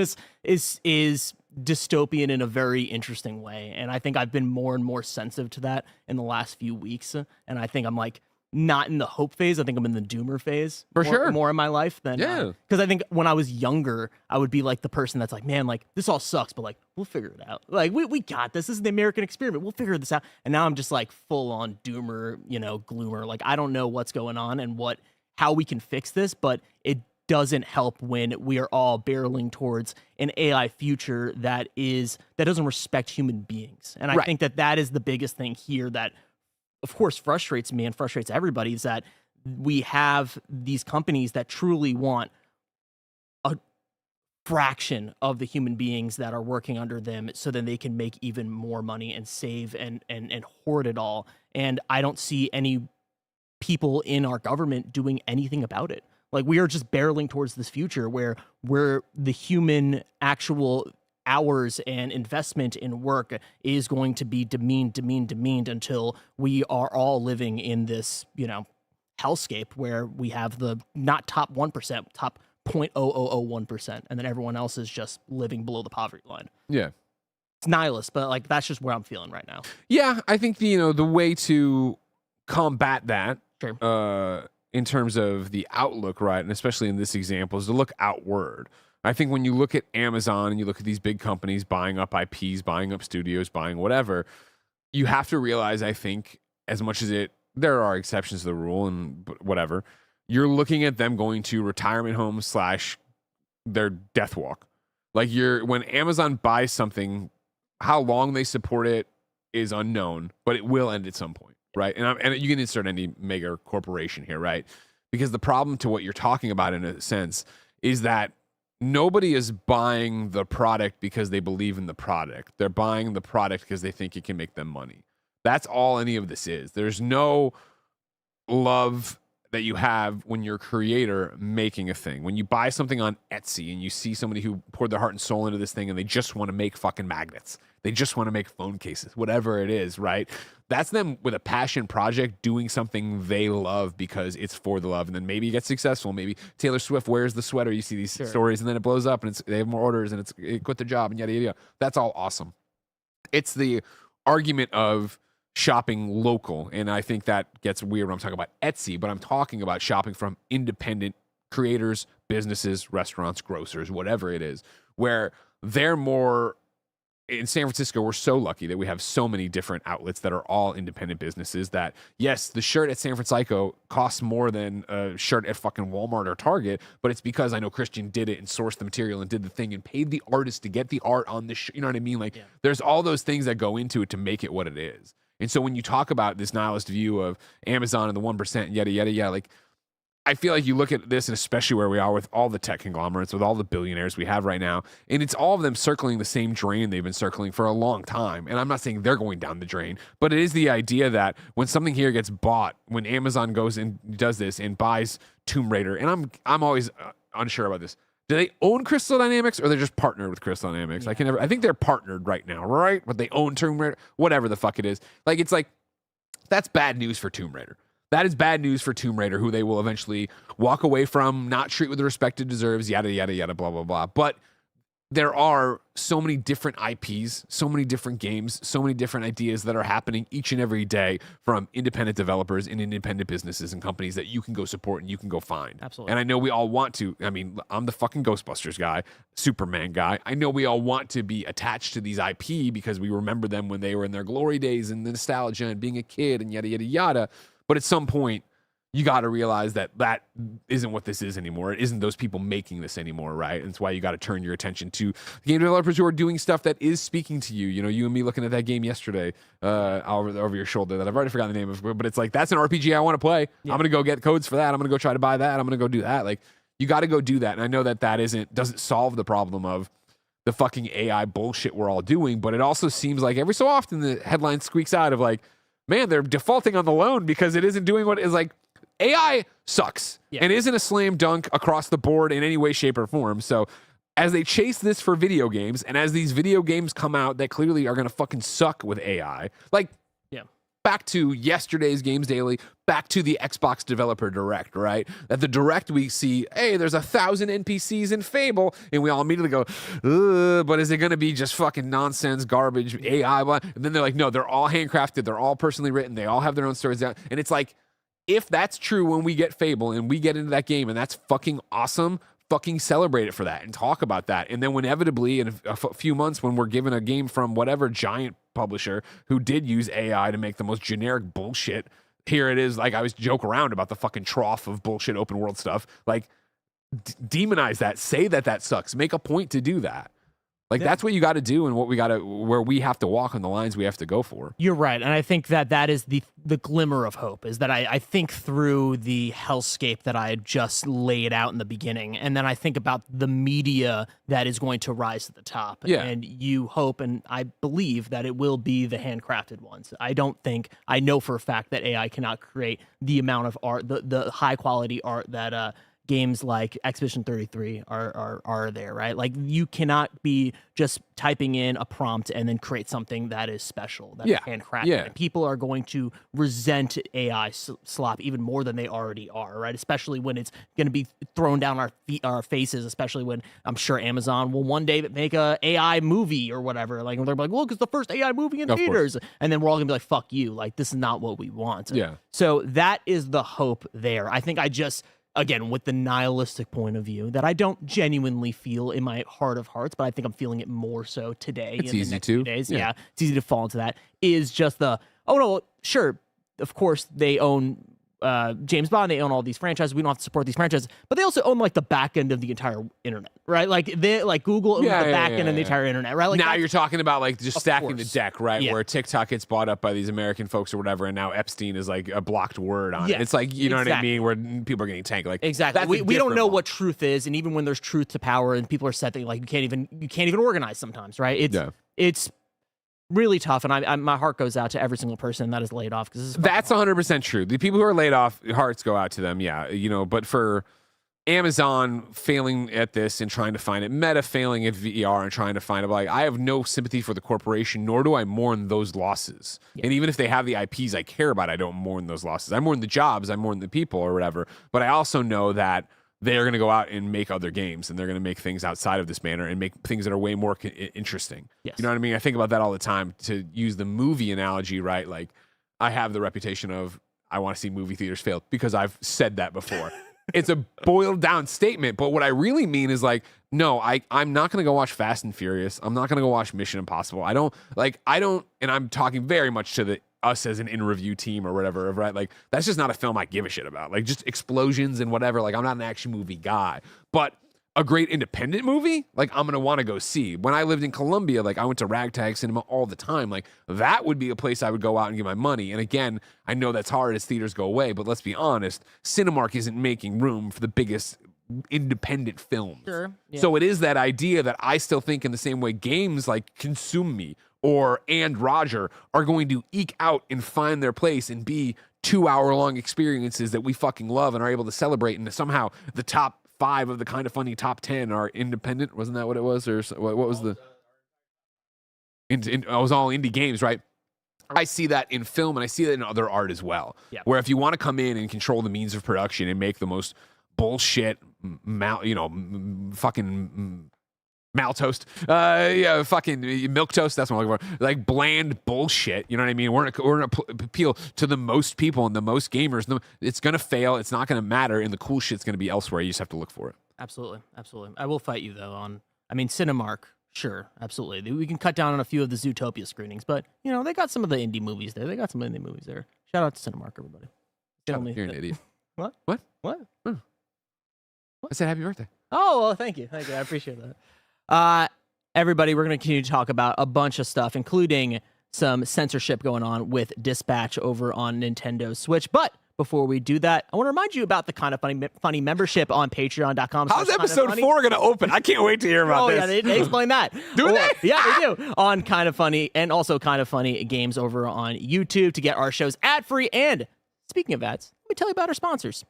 Speaker 3: dystopian in a very interesting way. And I think I've been more and more sensitive to that in the last few weeks. And I think I'm like, not in the hope phase. I think I'm in the doomer phase more in my life than because I think when I was younger, I would be like the person that's like, man, like, this all sucks, but like, we'll figure it out. Like, we got this. This is the American experiment. We'll figure this out. And now I'm just like full on doomer, gloomer. Like, I don't know what's going on and how we can fix this, but it doesn't help when we are all barreling towards an AI future that doesn't respect human beings. And I think that is the biggest thing here that, of course, frustrates me and frustrates everybody, is that we have these companies that truly want a fraction of the human beings that are working under them so that they can make even more money and save and hoard it all. And I don't see any people in our government doing anything about it. Like, we are just barreling towards this future where the human actual hours and investment in work is going to be demeaned until we are all living in this, hellscape where we have the not top 1%, top 0.0001%, and then everyone else is just living below the poverty line.
Speaker 1: Yeah.
Speaker 3: It's nihilist, but like, that's just where I'm feeling right now.
Speaker 1: Yeah, I think the way to combat that in terms of the outlook, right, and especially in this example, is to look outward. I think when you look at Amazon and you look at these big companies buying up IPs, buying up studios, buying whatever, you have to realize, I think, as much as there are exceptions to the rule and whatever, you're looking at them going to retirement homes / their death walk. Like, when Amazon buys something, how long they support it is unknown, but it will end at some point, right? And you can insert any mega corporation here, right? Because the problem to what you're talking about, in a sense, is that nobody is buying the product because they believe in the product. They're buying the product because they think it can make them money. That's all any of this is. There's no love that you have when you're a creator making a thing. When you buy something on Etsy and you see somebody who poured their heart and soul into this thing and they just want to make fucking magnets. They just want to make phone cases, whatever it is, right? That's them with a passion project doing something they love because it's for the love. And then maybe it gets successful. Maybe Taylor Swift wears the sweater. You see these stories and then it blows up and they have more orders and it quit their job and yada, yada, yada. That's all awesome. It's the argument of shopping local. And I think that gets weird when I'm talking about Etsy, but I'm talking about shopping from independent creators, businesses, restaurants, grocers, whatever it is, where they're more. In San Francisco, we're so lucky that we have so many different outlets that are all independent businesses that, yes, the shirt at San Francisco costs more than a shirt at fucking Walmart or Target, but it's because I know Christian did it and sourced the material and did the thing and paid the artist to get the art on the shirt. You know what I mean? Like, there's all those things that go into it to make it what it is. And so when you talk about this nihilist view of Amazon and the 1%, yada, yada, yada, like, I feel like you look at this, and especially where we are with all the tech conglomerates, with all the billionaires we have right now, and it's all of them circling the same drain they've been circling for a long time. And I'm not saying they're going down the drain, but it is the idea that when something here gets bought, when Amazon goes and does this and buys Tomb Raider, and I'm always unsure about this. Do they own Crystal Dynamics, or they're just partnered with Crystal Dynamics? Yeah. I think they're partnered right now, right? But they own Tomb Raider, whatever the fuck it is. Like, it's like, that's bad news for Tomb Raider. That is bad news for Tomb Raider, who they will eventually walk away from, not treat with the respect it deserves, yada, yada, yada, blah, blah, blah. But there are so many different IPs, so many different games, so many different ideas that are happening each and every day from independent developers and independent businesses and companies that you can go support and you can go find.
Speaker 3: Absolutely.
Speaker 1: And I know we all want to. I mean, I'm the fucking Ghostbusters guy, Superman guy. I know we all want to be attached to these IP because we remember them when they were in their glory days and the nostalgia and being a kid and yada, yada, yada. But at some point, you got to realize that that isn't what this is anymore. It isn't those people making this anymore, right? And it's why you got to turn your attention to game developers who are doing stuff that is speaking to you. You know, you and me looking at that game yesterday over your shoulder that I've already forgotten the name of, but it's like, that's an RPG I want to play. Yeah. I'm going to go get codes for that. I'm going to go try to buy that. I'm going to go do that. Like, you got to go do that. And I know that doesn't solve the problem of the fucking AI bullshit we're all doing, but it also seems like every so often the headline squeaks out of like, man, they're defaulting on the loan because it isn't doing what is like. AI sucks and isn't a slam dunk across the board in any way, shape, or form. So as they chase this for video games, and as these video games come out that clearly are going to fucking suck with AI, like, back to yesterday's Games Daily, back to the Xbox Developer Direct, right? At the Direct, we see, hey, there's 1,000 NPCs in Fable, and we all immediately go, but is it going to be just fucking nonsense, garbage, AI? And then they're like, no, they're all handcrafted, they're all personally written, they all have their own stories down. And it's like, if that's true when we get Fable and we get into that game and that's fucking awesome, fucking celebrate it for that and talk about that. And then inevitably in a few months when we're given a game from whatever giant publisher who did use AI to make the most generic bullshit, here it is. Like, I was joke around about the fucking trough of bullshit open world stuff. Like, demonize that. Say that sucks. Make a point to do that. Like, that's what you got to do, and where we have to walk on the lines we have to go for.
Speaker 3: You're right. And I think that is the glimmer of hope, is that I think through the hellscape that I had just laid out in the beginning. And then I think about the media that is going to rise to the top.
Speaker 1: Yeah.
Speaker 3: And you hope, and I believe that it will be the handcrafted ones. I know for a fact that AI cannot create the amount of art, the high quality art that, games like Expedition 33 are there, right? Like, you cannot be just typing in a prompt and then create something that is special, that is handcrafted.
Speaker 1: Yeah.
Speaker 3: And people are going to resent AI slop even more than they already are, right? Especially when it's going to be thrown down our faces, especially when I'm sure Amazon will one day make a AI movie or whatever. Like, they're like, look, it's the first AI movie in theaters. And then we're all going to be like, fuck you. Like, this is not what we want.
Speaker 1: Yeah.
Speaker 3: So that is the hope there. I think again, with the nihilistic point of view that I don't genuinely feel in my heart of hearts, but I think I'm feeling it more so today.
Speaker 1: It's
Speaker 3: in the
Speaker 1: easy
Speaker 3: next
Speaker 1: to.
Speaker 3: few days.
Speaker 1: Yeah.
Speaker 3: Yeah, it's easy to fall into that. Is just oh no, sure, of course they own James Bond, they own all these franchises. We don't have to support these franchises, but they also own like the back end of the entire internet, right? Like Google owns the back end of the entire internet, right? Like,
Speaker 1: now you're talking about like just stacking the deck, right?
Speaker 3: Yeah.
Speaker 1: Where TikTok gets bought up by these American folks or whatever, and now Epstein is like a blocked word on it. It's like, you know what I mean? Where people are getting tanked. Like,
Speaker 3: exactly. We don't know what truth is, and even when there's truth to power, and people are set that like you can't even organize sometimes, right? It's really tough, and my heart goes out to every single person that is laid off, because
Speaker 1: that's 100% true. The people who are laid off, hearts go out to them, but for Amazon failing at this and trying to find it, Meta failing at VR and trying to find it, like, I have no sympathy for the corporation, nor do I mourn those losses. And even if they have the IPs I care about, I don't mourn those losses. I mourn the jobs, I mourn the people or whatever, but I also know that they're going to go out and make other games, and they're going to make things outside of this manner and make things that are way more interesting.
Speaker 3: Yes.
Speaker 1: You know what I mean? I think about that all the time. To use the movie analogy, right? Like, I have the reputation of, I want to see movie theaters fail because I've said that before. It's a boiled down statement, but what I really mean is like, no, I'm not going to go watch Fast and Furious. I'm not going to go watch Mission Impossible. I don't, and I'm talking very much to us as an in-review team or whatever, right? Like, that's just not a film I give a shit about. Like, just explosions and whatever. Like, I'm not an action movie guy. But a great independent movie, like I'm gonna want to go see. When I lived in Colombia, like I went to Ragtag Cinema all the time. Like that would be a place I would go out and give my money. And again, I know that's hard as theaters go away, but let's be honest, Cinemark isn't making room for the biggest independent films.
Speaker 3: Sure. Yeah.
Speaker 1: So it is that idea that I still think in the same way games like Consume Me or And Roger are going to eke out and find their place and be 2-hour-long experiences that we fucking love and are able to celebrate. And somehow the top 5 of the Kind of Funny top 10 are independent. Wasn't that what it was? Or what was the? It was all indie games, right? I see that in film and I see that in other art as well.
Speaker 3: Yeah.
Speaker 1: Where if you want to come in and control the means of production and make the most bullshit, fucking maltoast, fucking milk toast. That's what I'm looking for. Like bland bullshit. You know what I mean? We're gonna appeal to the most people and the most gamers. It's gonna fail. It's not gonna matter, and the cool shit's gonna be elsewhere. You just have to look for it.
Speaker 3: Absolutely. I will fight you though on. I mean, Cinemark. Sure, absolutely. We can cut down on a few of the Zootopia screenings, but they got some of the indie movies there. Shout out to Cinemark, everybody.
Speaker 1: You're an idiot.
Speaker 3: What?
Speaker 1: What?
Speaker 3: What?
Speaker 1: I said happy birthday.
Speaker 3: Oh, well, thank you. I appreciate that. Everybody, we're going to continue to talk about a bunch of stuff, including some censorship going on with Dispatch over on Nintendo Switch. But before we do that, I want to remind you about the Kind of Funny membership on patreon.com.
Speaker 1: How's episode 4 going to open? I can't wait to hear about this.
Speaker 3: Yeah, they explain that.
Speaker 1: Do they?
Speaker 3: Yeah, they do. On Kind of Funny and also Kind of Funny Games over on YouTube to get our shows ad-free. And speaking of ads, let me tell you about our sponsors.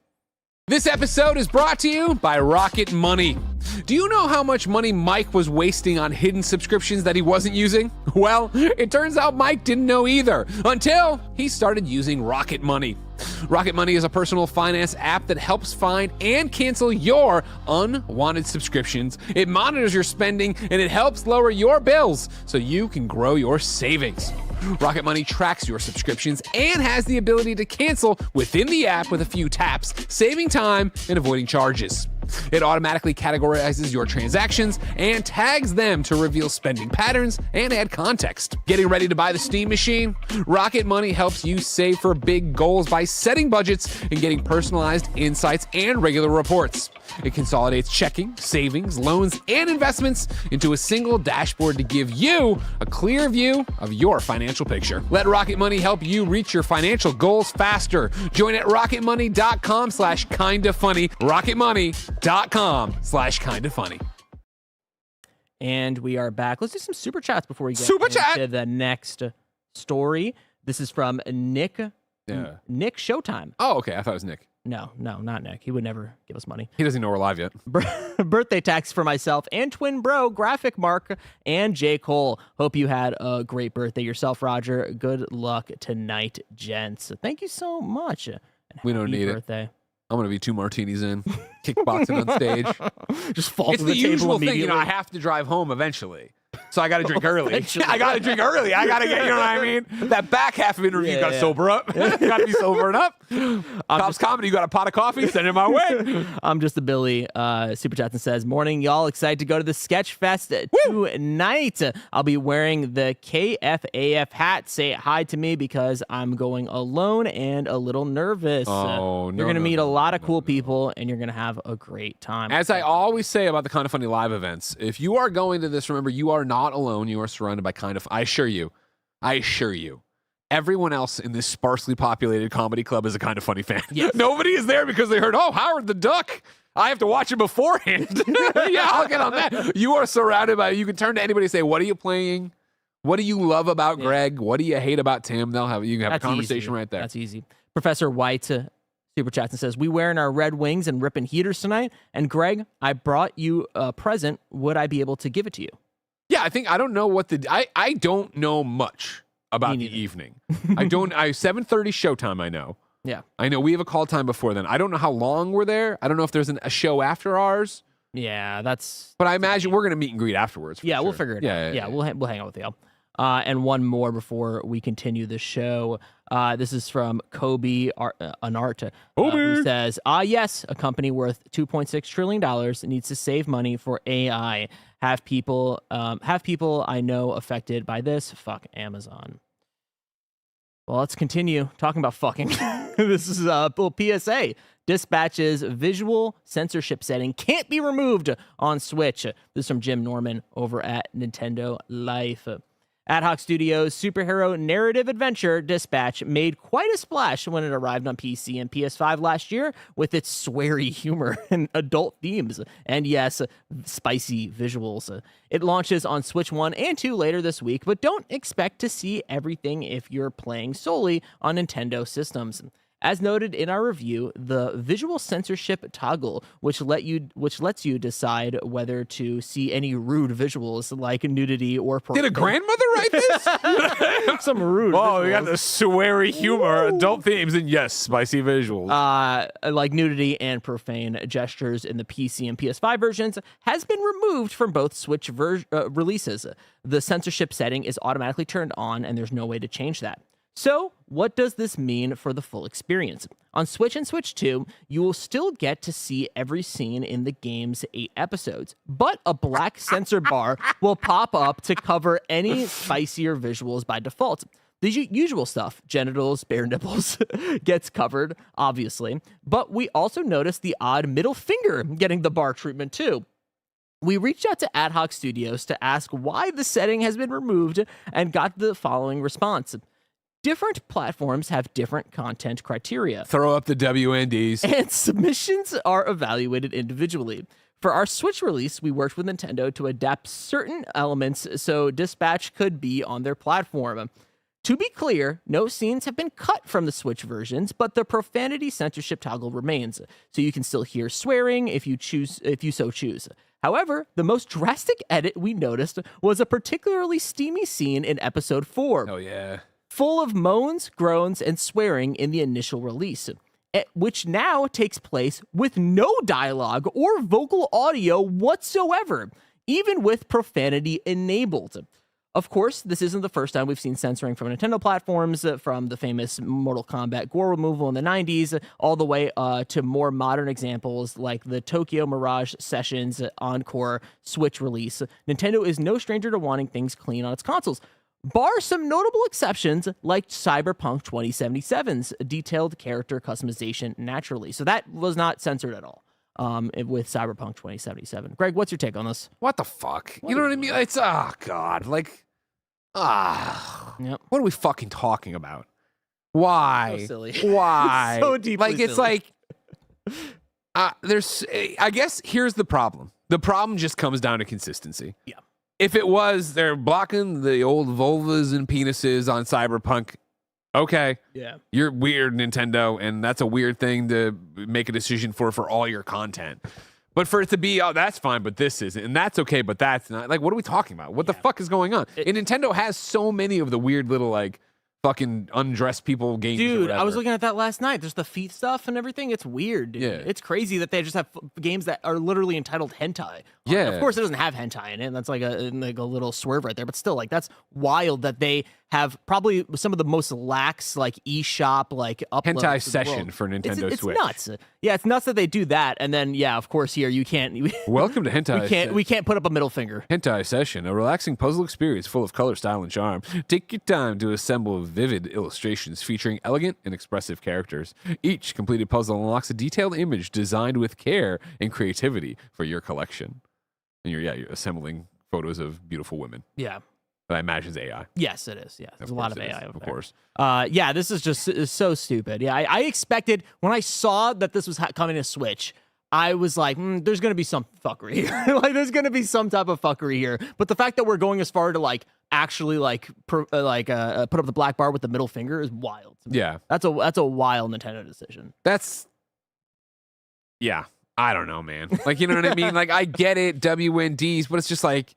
Speaker 1: This episode is brought to you by Rocket Money. Do you know how much money Mike was wasting on hidden subscriptions that he wasn't using? Well, it turns out Mike didn't know either until he started using Rocket Money. Rocket Money is a personal finance app that helps find and cancel your unwanted subscriptions. It monitors your spending and it helps lower your bills so you can grow your savings. Rocket Money tracks your subscriptions and has the ability to cancel within the app with a few taps, saving time and avoiding charges. It automatically categorizes your transactions and tags them to reveal spending patterns and add context. Getting ready to buy the Steam machine? Rocket Money helps you save for big goals by setting budgets and getting personalized insights and regular reports. It consolidates checking, savings, loans, and investments into a single dashboard to give you a clear view of your financial picture. Let Rocket Money help you reach your financial goals faster. Join at rocketmoney.com/kindafunny. rocketmoney.com/kindafunny.
Speaker 3: And we are back. Let's do some super chats before we get
Speaker 1: Super chat!
Speaker 3: into the next story. This is from Nick.
Speaker 1: Yeah.
Speaker 3: Nick Showtime.
Speaker 1: Oh, okay. I thought it was Nick.
Speaker 3: No, not Nick. He would never give us money.
Speaker 1: He doesn't know we're live yet.
Speaker 3: Birthday tax for myself and twin bro, Graphic Mark, and J. Cole. Hope you had a great birthday yourself, Roger. Good luck tonight, gents. Thank you so much. And
Speaker 1: We don't
Speaker 3: happy
Speaker 1: need
Speaker 3: birthday.
Speaker 1: it. I'm going to be 2 martinis in, kickboxing on stage.
Speaker 3: Just fall
Speaker 1: It's
Speaker 3: to
Speaker 1: the
Speaker 3: the table
Speaker 1: usual thing.
Speaker 3: immediately.
Speaker 1: I have to drive home eventually. So I got to drink early.
Speaker 3: Eventually.
Speaker 1: I got to drink early. I got to get, you know what I mean? That back half of interview,
Speaker 3: Yeah,
Speaker 1: got to
Speaker 3: yeah.
Speaker 1: sober up. Got to be sobering up. Cops Comedy, you got a pot of coffee? Send it my way.
Speaker 3: I'm just a Billy. Super chats and says, morning, y'all. Excited to go to the Sketch Fest tonight. I'll be wearing the KFAF hat. Say hi to me because I'm going alone and a little nervous.
Speaker 1: Oh, no,
Speaker 3: You're going to
Speaker 1: no,
Speaker 3: meet
Speaker 1: no,
Speaker 3: a lot of cool people and you're going to have a great time.
Speaker 1: As I always say about the Kind of Funny live events, if you are going to this, remember, you are not alone. You are surrounded by I assure you, everyone else in this sparsely populated comedy club is a Kind of Funny fan.
Speaker 3: Yes.
Speaker 1: Nobody is there because they heard, oh, Howard the Duck. I have to watch it beforehand. Yeah, I'll get on that. You are surrounded by, you can turn to anybody and say, what are you playing? What do you love about Greg? What do you hate about Tim? You can have
Speaker 3: That's
Speaker 1: a conversation
Speaker 3: easy.
Speaker 1: right there.
Speaker 3: That's easy. Professor White super chats and says, we wearing our Red Wings and ripping heaters tonight. And Greg, I brought you a present. Would I be able to give it to you?
Speaker 1: Yeah, I don't know what I don't know much about the evening. I 7:30 showtime, I know.
Speaker 3: Yeah.
Speaker 1: I know we have a call time before then. I don't know how long we're there. I don't know if there's a show after ours.
Speaker 3: Yeah, that's...
Speaker 1: But I imagine we're going to meet and greet afterwards.
Speaker 3: Yeah,
Speaker 1: sure.
Speaker 3: we'll figure it out. Yeah, we'll hang out with y'all. And one more before we continue the show. This is from Kobe Anart, who says, yes, a company worth $2.6 trillion needs to save money for AI. Have people I know affected by this. Fuck Amazon. Well, let's continue talking about fucking. This is a little PSA. Dispatch's visual censorship setting can't be removed on Switch. This is from Jim Norman over at Nintendo Life. Ad Hoc Studios' superhero narrative adventure Dispatch made quite a splash when it arrived on PC and PS5 last year with its sweary humor and adult themes, and yes, spicy visuals. It launches on Switch 1 and 2 later this week, but don't expect to see everything if you're playing solely on Nintendo systems. As noted in our review, the visual censorship toggle, which lets you decide whether to see any rude visuals like nudity or
Speaker 1: Did a grandmother write this?
Speaker 3: some rude.
Speaker 1: Oh, we got
Speaker 3: visuals.
Speaker 1: the sweary humor, adult themes, and yes, spicy visuals.
Speaker 3: Like nudity and profane gestures in the PC and PS5 versions, has been removed from both Switch releases. The censorship setting is automatically turned on, and there's no way to change that. So, what does this mean for the full experience? On Switch and Switch 2, you will still get to see every scene in the game's 8 episodes, but a black censor bar will pop up to cover any spicier visuals by default. The usual stuff, genitals, bare nipples, gets covered, obviously, but we also notice the odd middle finger getting the bar treatment too. We reached out to Ad Hoc Studios to ask why the setting has been removed and got the following response. Different platforms have different content criteria.
Speaker 1: Throw up the WNDs.
Speaker 3: And submissions are evaluated individually. For our Switch release, we worked with Nintendo to adapt certain elements so Dispatch could be on their platform. To be clear, no scenes have been cut from the Switch versions, but the profanity censorship toggle remains, so you can still hear swearing if you so choose. However, the most drastic edit we noticed was a particularly steamy scene in episode 4.
Speaker 1: Oh, yeah.
Speaker 3: Full of moans, groans, and swearing in the initial release, which now takes place with no dialogue or vocal audio whatsoever, even with profanity enabled. Of course, this isn't the first time we've seen censoring from Nintendo platforms, from the famous Mortal Kombat gore removal in the 90s, all the way to more modern examples like the Tokyo Mirage Sessions Encore Switch release. Nintendo is no stranger to wanting things clean on its consoles. Bar some notable exceptions like Cyberpunk 2077's detailed character customization naturally. So that was not censored at all with Cyberpunk 2077. Greg, what's your take on this?
Speaker 1: What the fuck? You know what I mean? It's, oh, God. Like,
Speaker 3: Yep.
Speaker 1: what are we fucking talking about? Why?
Speaker 3: So silly.
Speaker 1: Why?
Speaker 3: So deeply
Speaker 1: Like, it's
Speaker 3: silly.
Speaker 1: like, I guess here's the problem. The problem just comes down to consistency.
Speaker 3: Yeah.
Speaker 1: If it was they're blocking the old vulvas and penises on Cyberpunk, okay,
Speaker 3: Yeah.
Speaker 1: you're weird, Nintendo, and that's a weird thing to make a decision for all your content. But for it to be, oh, that's fine, but this isn't, and that's okay, but that's not. Like, what are we talking about? What the fuck is going on? And Nintendo has so many of the weird little, like, fucking undressed people games.
Speaker 3: Dude, I was looking at that last night. There's the feet stuff and everything. It's weird, dude.
Speaker 1: Yeah.
Speaker 3: It's crazy that they just have games that are literally entitled hentai.
Speaker 1: Yeah.
Speaker 3: Of course, it doesn't have hentai in it. That's like a little swerve right there. But still, like, that's wild that they have probably some of the most lax, like, eShop, like, uploads
Speaker 1: Hentai
Speaker 3: in the
Speaker 1: session
Speaker 3: world.
Speaker 1: for Nintendo
Speaker 3: It's
Speaker 1: Switch.
Speaker 3: nuts. Yeah, it's nuts that they do that. And then, yeah, of course, here you can't.
Speaker 1: Welcome to Hentai.
Speaker 3: We can't put up a middle finger.
Speaker 1: Hentai Session, a relaxing puzzle experience full of color, style, and charm. Take your time to assemble vivid illustrations featuring elegant and expressive characters. Each completed puzzle unlocks a detailed image designed with care and creativity for your collection. And you're assembling photos of beautiful women.
Speaker 3: Yeah.
Speaker 1: That I imagine is AI.
Speaker 3: Yes, it is. Yeah, there's a lot of AI over
Speaker 1: of
Speaker 3: there.
Speaker 1: course.
Speaker 3: Yeah, this is just is so stupid. Yeah, I expected when I saw that this was coming to Switch, I was like, there's gonna be some fuckery here. Like, there's gonna be some type of fuckery here. But the fact that we're going as far to like actually put up the black bar with the middle finger is wild.
Speaker 1: Yeah.
Speaker 3: That's a wild Nintendo decision.
Speaker 1: Yeah. I don't know, man. Like, you know what I mean? Like, I get it, WNDs, but it's just like,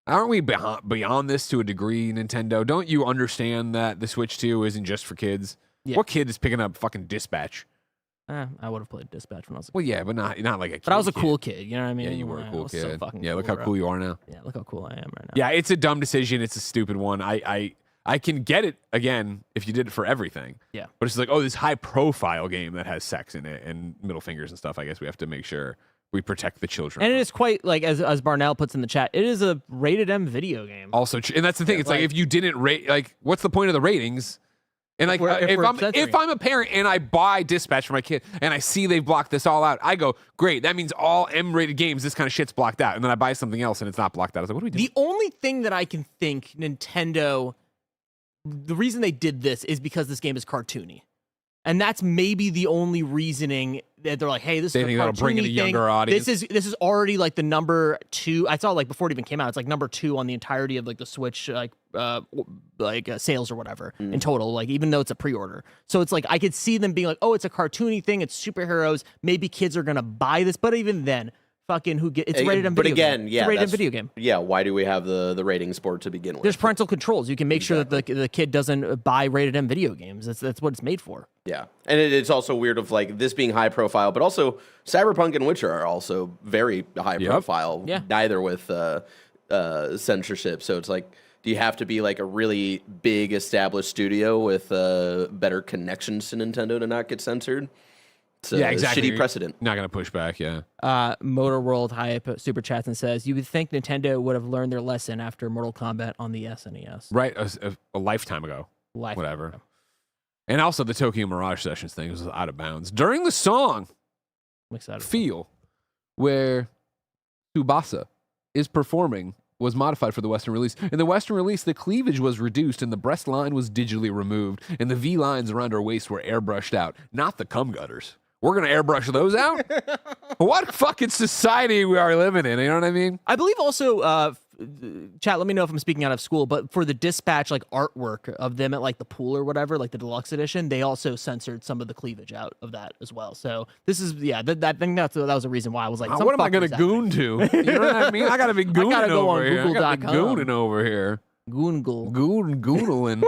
Speaker 1: aren't we beyond this to a degree, Nintendo? Don't you understand that the Switch 2 isn't just for kids?
Speaker 3: Yeah.
Speaker 1: What kid is picking up fucking Dispatch?
Speaker 3: I would have played Dispatch when I was a kid.
Speaker 1: Well, yeah, but not like a kid.
Speaker 3: But I was a cool kid, you know what I mean?
Speaker 1: Yeah, you were a cool
Speaker 3: I was
Speaker 1: kid.
Speaker 3: So fucking
Speaker 1: yeah,
Speaker 3: cool,
Speaker 1: look how
Speaker 3: bro.
Speaker 1: cool you are now.
Speaker 3: Yeah, look how cool I am right now.
Speaker 1: Yeah, it's a dumb decision. It's a stupid one. I can get it, again, if you did it for everything.
Speaker 3: Yeah.
Speaker 1: But it's like, oh, this high-profile game that has sex in it and middle fingers and stuff. I guess we have to make sure we protect the children.
Speaker 3: And it is quite, like, as Barnell puts in the chat, it is a rated M video game.
Speaker 1: Also, and that's the thing.
Speaker 3: Yeah,
Speaker 1: it's like,
Speaker 3: like-
Speaker 1: if you didn't rate, like, what's the point of the ratings And like, if I'm a parent and I buy Dispatch for my kid and I see they've blocked this all out, I go, great, that means all M-rated games, this kind of shit's blocked out. And then I buy something else and it's not blocked out. I was like, what do we do?
Speaker 3: The only thing that I can think Nintendo, the reason they did this is because this game is cartoony. And that's maybe the only reasoning that they're like, hey, this is a
Speaker 1: that'll bring in a
Speaker 3: thing.
Speaker 1: younger audience.
Speaker 3: This is already like the number 2. I saw like before it even came out, it's like number 2 on the entirety of like the Switch sales or whatever in total. Like even though it's a pre-order, so it's like I could see them being like, oh, it's a cartoony thing. It's superheroes. Maybe kids are gonna buy this, but even then. Fucking it's rated M video game. It's a rated M video game.
Speaker 5: Yeah, why do we have the rating sport to begin with?
Speaker 3: There's parental controls. You can make sure that the kid doesn't buy rated M video games. That's what it's made for.
Speaker 5: Yeah, and it's also weird of like this being high profile, but also Cyberpunk and Witcher are also very high profile.
Speaker 3: Yeah.
Speaker 5: Neither with censorship. So it's like, do you have to be like a really big established studio with better connections to Nintendo to not get censored? It's a shitty precedent.
Speaker 1: Not going to push back, yeah.
Speaker 3: Motor World Hype super chats and says, you would think Nintendo would have learned their lesson after Mortal Kombat on the SNES.
Speaker 1: Right, a lifetime ago. Whatever. Ago. And also the Tokyo Mirage Sessions thing was out of bounds. During the song,
Speaker 3: I'm excited.
Speaker 1: Feel, where Tsubasa is performing, was modified for the Western release. In the Western release, the cleavage was reduced and the breast line was digitally removed, and the V lines around her waist were airbrushed out, not the cum gutters. We're going to airbrush those out? What fucking society we are living in, you know what I mean?
Speaker 3: I believe also, chat, let me know if I'm speaking out of school, but for the Dispatch like artwork of them at like the pool or whatever, like the deluxe edition, they also censored some of the cleavage out of that as well. So this is, that thing, that was a reason why I was like,
Speaker 1: what am I going to goon to? You know what I mean? I got to be gooning over here. I got to be gooning over here. Googling.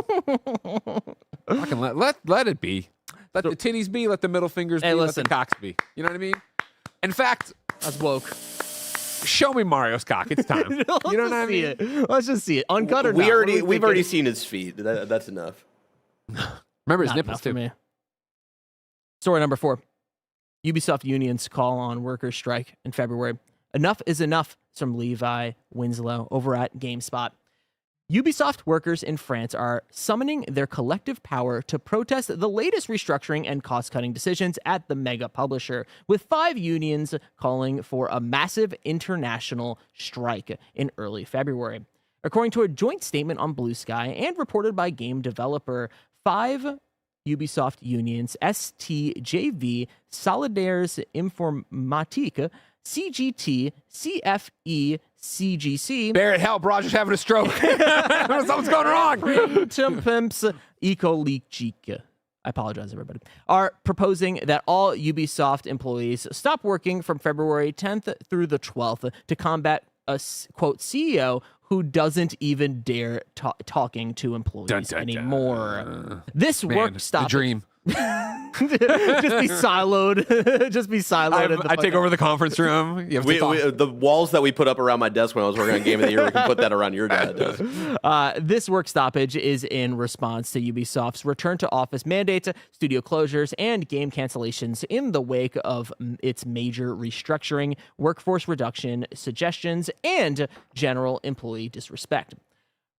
Speaker 1: Fucking let it be. Let the titties be, let the middle fingers be, let the cocks be. You know what I mean? In fact,
Speaker 3: that's woke.
Speaker 1: Show me Mario's cock. It's time. You know what I mean?
Speaker 3: Let's just see it. Uncut or
Speaker 5: not?
Speaker 3: We've
Speaker 5: already seen his feet. That's enough.
Speaker 1: Remember his nipples too.
Speaker 3: Me. Story number 4. Ubisoft unions call on workers' strike in February. Enough is enough from Levi Winslow over at GameSpot. Ubisoft workers in France are summoning their collective power to protest the latest restructuring and cost-cutting decisions at the mega publisher, with 5 unions calling for a massive international strike in early February. According to a joint statement on Blue Sky and reported by game developer, 5 Ubisoft unions, STJV, Solidaires Informatique, CGT, CFE, CGC.
Speaker 1: Barrett, help. Roger's having a stroke. Something's going wrong.
Speaker 3: Pimps Ecologique. I apologize, everybody. Are proposing that all Ubisoft employees stop working from February 10th through the 12th to combat a, quote, CEO who doesn't even dare talking to employees anymore. This work stoppage.
Speaker 1: The dream.
Speaker 3: Just be siloed. Just be siloed.
Speaker 1: I take over the conference room. You have
Speaker 5: the walls that we put up around my desk when I was working on Game of the Year, we can put that around your desk.
Speaker 3: This work stoppage is in response to Ubisoft's return to office mandates, studio closures, and game cancellations in the wake of its major restructuring, workforce reduction suggestions, and general employee disrespect.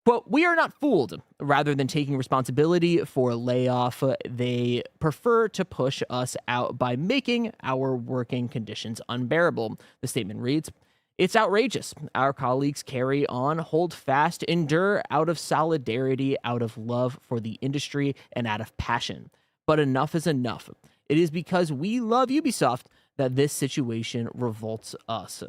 Speaker 3: Quote, we are not fooled. Rather than taking responsibility for layoff, they prefer to push us out by making our working conditions unbearable. The statement reads, it's outrageous. Our colleagues carry on, hold fast, endure out of solidarity, out of love for the industry, and out of passion. But enough is enough. It is because we love Ubisoft that this situation revolts us.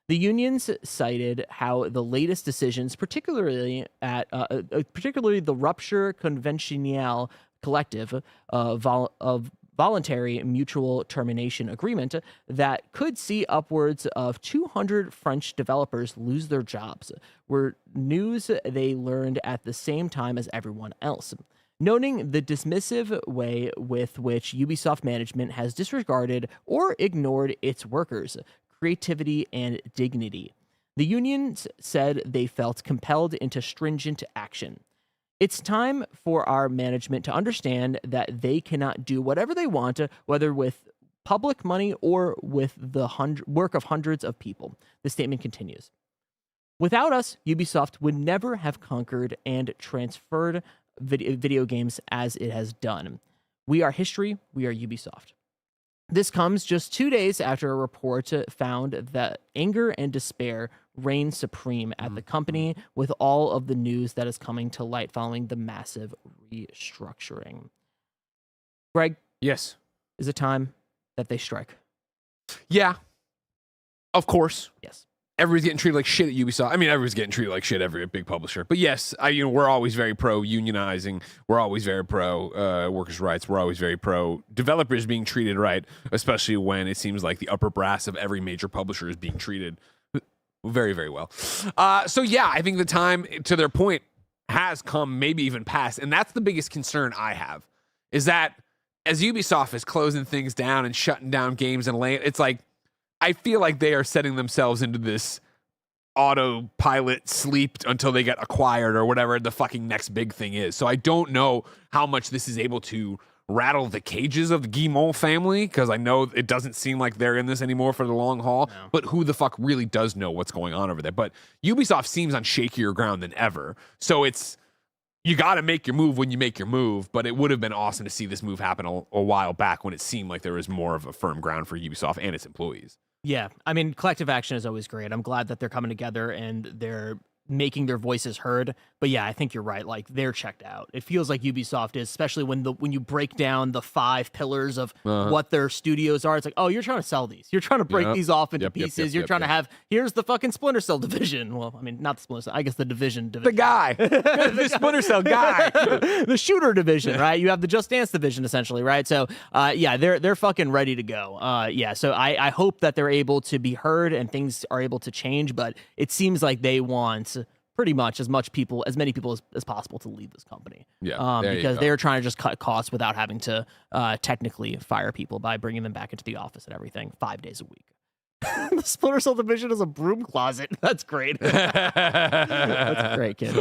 Speaker 3: The unions cited how the latest decisions, particularly the Rupture Conventionnelle Collective of voluntary mutual termination agreement, that could see upwards of 200 French developers lose their jobs, were news they learned at the same time as everyone else. Noting the dismissive way with which Ubisoft management has disregarded or ignored its workers, creativity, and dignity. The unions said they felt compelled into stringent action. It's time for our management to understand that they cannot do whatever they want, whether with public money or with the work of hundreds of people. The statement continues. Without us, Ubisoft would never have conquered and transferred video games as it has done. We are history. We are Ubisoft. This comes just 2 days after a report found that anger and despair reign supreme at the company with all of the news that is coming to light following the massive restructuring. Greg,
Speaker 1: Yes.
Speaker 3: is it time that they strike?
Speaker 1: Yeah. Of course.
Speaker 3: Yes.
Speaker 1: Everybody's getting treated like shit at Ubisoft. I mean, everybody's getting treated like shit every big publisher. But yes, we're always very pro unionizing. We're always very pro workers' rights. We're always very pro developers being treated right, especially when it seems like the upper brass of every major publisher is being treated very, very well. So yeah, I think the time, to their point, has come, maybe even passed. And that's the biggest concern I have, is that as Ubisoft is closing things down and shutting down games and it's like, I feel like they are setting themselves into this autopilot sleep until they get acquired or whatever the fucking next big thing is. So I don't know how much this is able to rattle the cages of the Guillemot family, because I know it doesn't seem like they're in this anymore for the long haul,
Speaker 3: No.
Speaker 1: but who the fuck really does know what's going on over there? But Ubisoft seems on shakier ground than ever. So you got to make your move when you make your move, but it would have been awesome to see this move happen a while back when it seemed like there was more of a firm ground for Ubisoft and its employees.
Speaker 3: Yeah, I mean, collective action is always great. I'm glad that they're coming together and they're making their voices heard. But yeah, I think you're right. Like, they're checked out. It feels like Ubisoft is, especially when you break down the 5 pillars of what their studios are. It's like, oh, you're trying to sell these. You're trying to break these off into pieces. You're trying to have, here's the fucking Splinter Cell division. Well, I mean, not the Splinter Cell. I guess the division.
Speaker 1: The guy. The Splinter Cell guy.
Speaker 3: The shooter division, right? You have the Just Dance division, essentially, right? So, yeah, they're fucking ready to go. Yeah, so I hope that they're able to be heard and things are able to change, but it seems like they want pretty much as many people as possible to leave this company.
Speaker 1: Yeah,
Speaker 3: because they're trying to just cut costs without having to technically fire people by bringing them back into the office and everything 5 days a week. The Splinter Cell division is a broom closet. That's great. That's great, kid.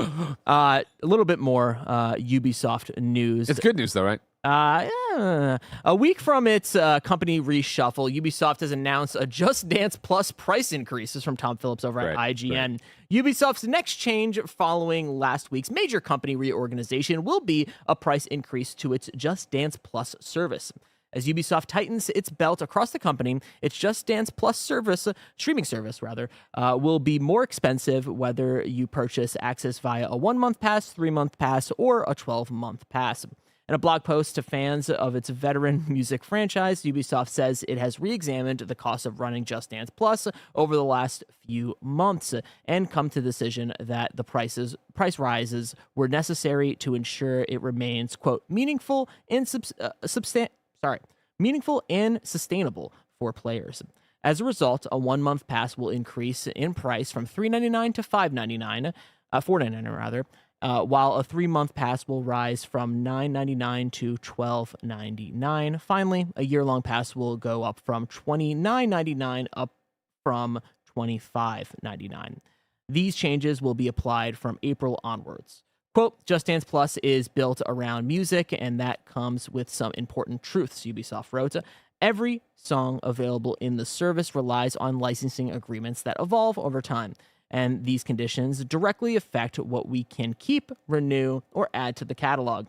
Speaker 3: A little bit more Ubisoft news.
Speaker 1: It's good news, though, right?
Speaker 3: Yeah. A week from its company Reshuffle, Ubisoft has announced a Just Dance Plus price increase. This is from Tom Phillips over at IGN. Ubisoft's next change following last week's major company reorganization will be a price increase to its Just Dance Plus service. As Ubisoft tightens its belt across the company, its Just Dance Plus streaming service, will be more expensive whether you purchase access via a 1-month pass, 3-month pass, or a 12-month pass. In a blog post to fans of its veteran music franchise, Ubisoft says it has re-examined the cost of running Just Dance Plus over the last few months and come to the decision that the price rises were necessary to ensure it remains, quote, meaningful and sustainable for players. As a result, a 1-month pass will increase in price from $3.99 to $4.99 rather. While a 3-month pass will rise from $9.99 to $12.99. Finally, a year-long pass will go up from $29.99 up from $25.99. These changes will be applied from April onwards. Quote, Just Dance Plus is built around music, and that comes with some important truths, Ubisoft wrote. Every song available in the service relies on licensing agreements that evolve over time. And these conditions directly affect what we can keep, renew, or add to the catalog.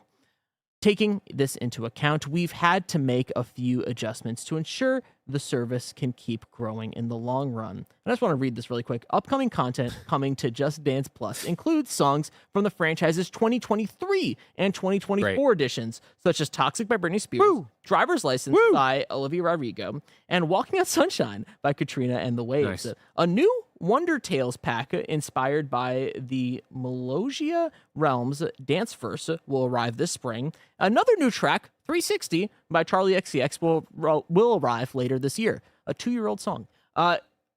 Speaker 3: Taking this into account, we've had to make a few adjustments to ensure the service can keep growing in the long run. I just want to read this really quick. Upcoming content coming to Just Dance Plus includes songs from the franchise's 2023 and 2024 editions, such as Toxic by Britney Spears, Driver's License by Olivia Rodrigo, and Walking on Sunshine by Katrina and the Waves.
Speaker 1: Nice.
Speaker 3: A new Wonder Tales pack inspired by the Melosia Realms Dance Verse will arrive this spring. Another new track, 360 by Charlie XCX, will arrive later this year. A 2-year-old song.